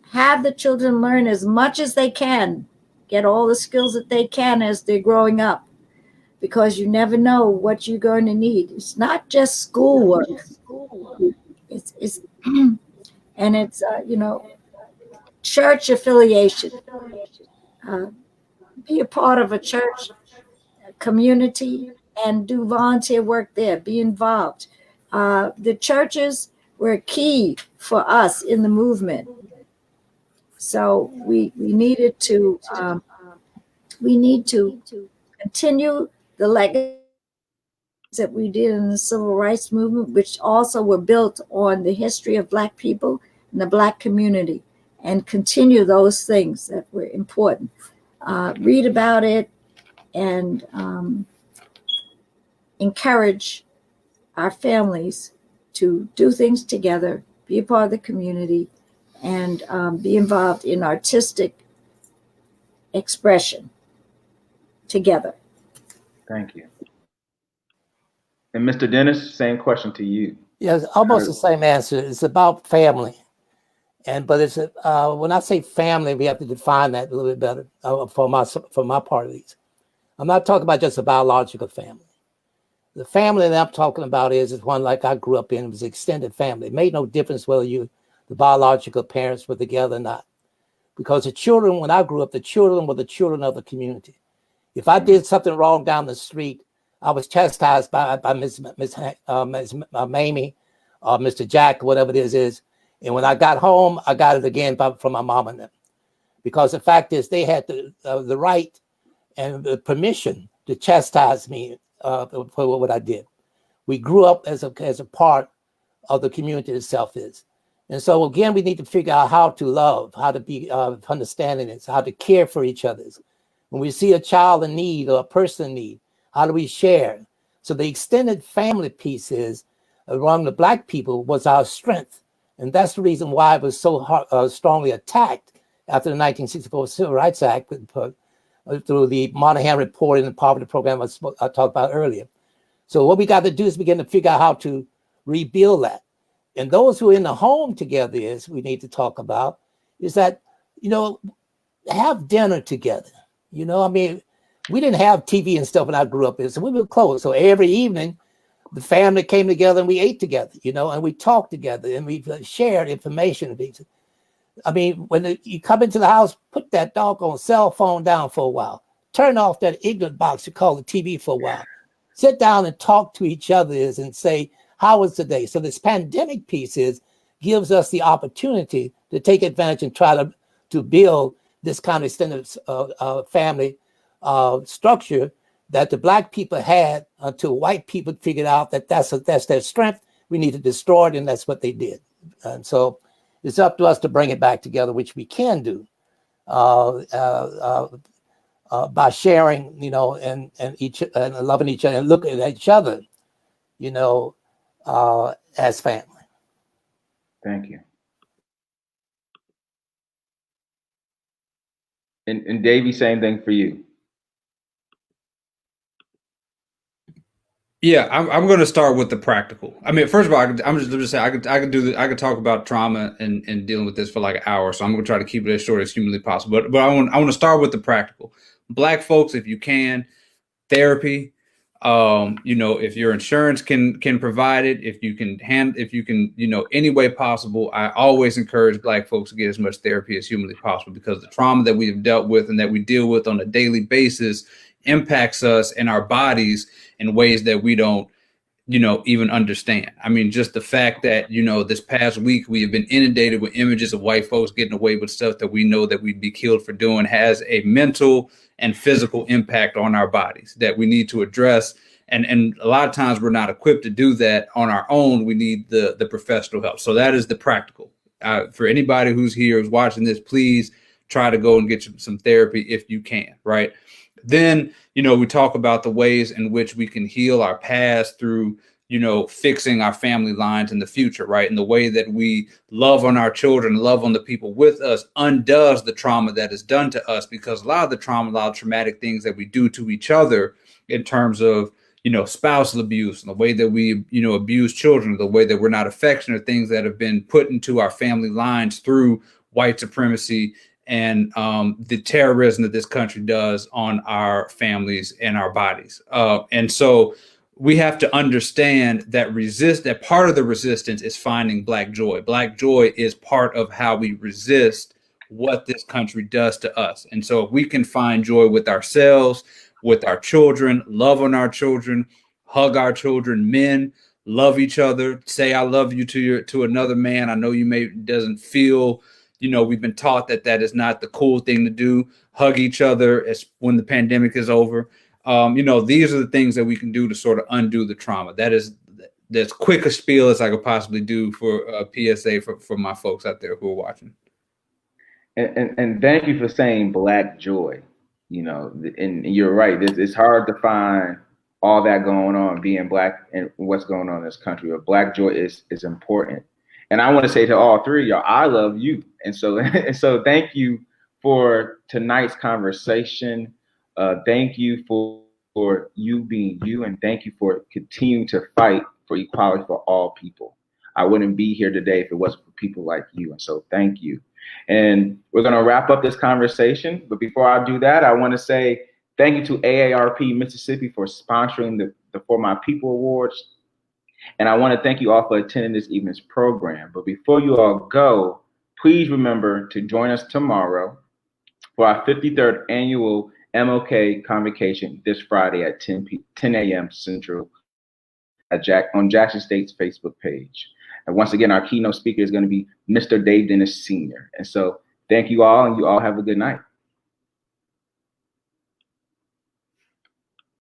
have the children learn as much as they can, get all the skills that they can as they're growing up, because you never know what you're going to need. It's not just schoolwork. It's and it's church affiliation. Be a part of a church community and do volunteer work there. Be involved. The churches were key for us in the movement. So we need to continue the legacy that we did in the civil rights movement, which also were built on the history of Black people and the Black community, and continue those things that were important. Read about it and encourage our families to do things together, be a part of the community, and be involved in artistic expression together. Thank you. And Mr. Dennis, same question to you. Yeah, it's almost the same answer. It's about family. But it's when I say family, we have to define that a little bit better for my part of these. I'm not talking about just a biological family. The family that I'm talking about is one like I grew up in. It was extended family. It made no difference whether the biological parents were together or not. Because the children, when I grew up, the children were the children of the community. If I did something wrong down the street, I was chastised by Miss Mamie or Mr. Jack, whatever it is. And when I got home, I got it again from my mom and them. Because the fact is, they had the right and the permission to chastise me for what I did. We grew up as a part of the community itself is. And so again, we need to figure out how to love, how to be understanding it, how to care for each other. When we see a child in need or a person in need, how do we share? So the extended family piece is among the Black people was our strength. And that's the reason why it was so strongly attacked after the 1964 Civil Rights Act through the Monahan Report and the poverty program I talked about earlier. So what we got to do is begin to figure out how to rebuild that. And those who are in the home together we need to talk about is that, have dinner together. I mean, we didn't have TV and stuff when I grew up in, so we were close. So every evening, the family came together and we ate together, and we talked together and we shared information. I mean, when you come into the house, put that doggone cell phone down for a while. Turn off that ignorant box you call the TV for a while. Sit down and talk to each other and say, how was the day? So this pandemic piece gives us the opportunity to take advantage and try to build this kind of extended family structure that the Black people had until white people figured out that that's their strength. We need to destroy it, and that's what they did. And so it's up to us to bring it back together, which we can do by sharing, and loving each other and looking at each other, as family. Thank you. And Davey, same thing for you. Yeah, I'm going to start with the practical. I mean, first of all, I'm just saying I could talk about trauma and dealing with this for like an hour. So I'm going to try to keep it as short as humanly possible. But I want to start with the practical. Black folks, if you can, therapy. If your insurance can provide it, if you can, any way possible, I always encourage Black folks to get as much therapy as humanly possible, because the trauma that we have dealt with and that we deal with on a daily basis impacts us and our bodies in ways that we don't, even understand. I mean, just the fact that, this past week we have been inundated with images of white folks getting away with stuff that we know that we'd be killed for doing has a mental and physical impact on our bodies that we need to address. And a lot of times we're not equipped to do that on our own. We need the professional help. So that is the practical. For anybody who's here, who's watching this, please try to go and get some therapy if you can, right? Then, we talk about the ways in which we can heal our past through, fixing our family lines in the future, right? And the way that we love on our children, love on the people with us undoes the trauma that is done to us, because a lot of the trauma, a lot of traumatic things that we do to each other in terms of, spousal abuse and the way that we, abuse children, the way that we're not affectionate, things that have been put into our family lines through white supremacy and the terrorism that this country does on our families and our bodies. And so we have to understand that part of the resistance is finding Black joy. Black joy is part of how we resist what this country does to us. And so if we can find joy with ourselves, with our children, love on our children, hug our children, men, love each other, say I love you to another man. I know doesn't feel, we've been taught that is not the cool thing to do. Hug each other when the pandemic is over. These are the things that we can do to sort of undo the trauma. That is as quick a spiel as I could possibly do for a PSA for my folks out there who are watching. And thank you for saying Black joy. And you're right. It's hard to find all that going on, being Black and what's going on in this country. But Black joy is important. And I want to say to all three of y'all, I love you. And so thank you for tonight's conversation. Thank you for you being you, and thank you for continuing to fight for equality for all people. I wouldn't be here today if it wasn't for people like you. And so thank you. And we're going to wrap up this conversation. But before I do that, I want to say thank you to AARP Mississippi for sponsoring the For My People Awards. And I want to thank you all for attending this evening's program. But before you all go, please remember to join us tomorrow for our 53rd annual MLK Convocation this Friday at 10 a.m. Central on Jackson State's Facebook page. And once again, our keynote speaker is going to be Mr. Dave Dennis Sr. And so thank you all, and you all have a good night.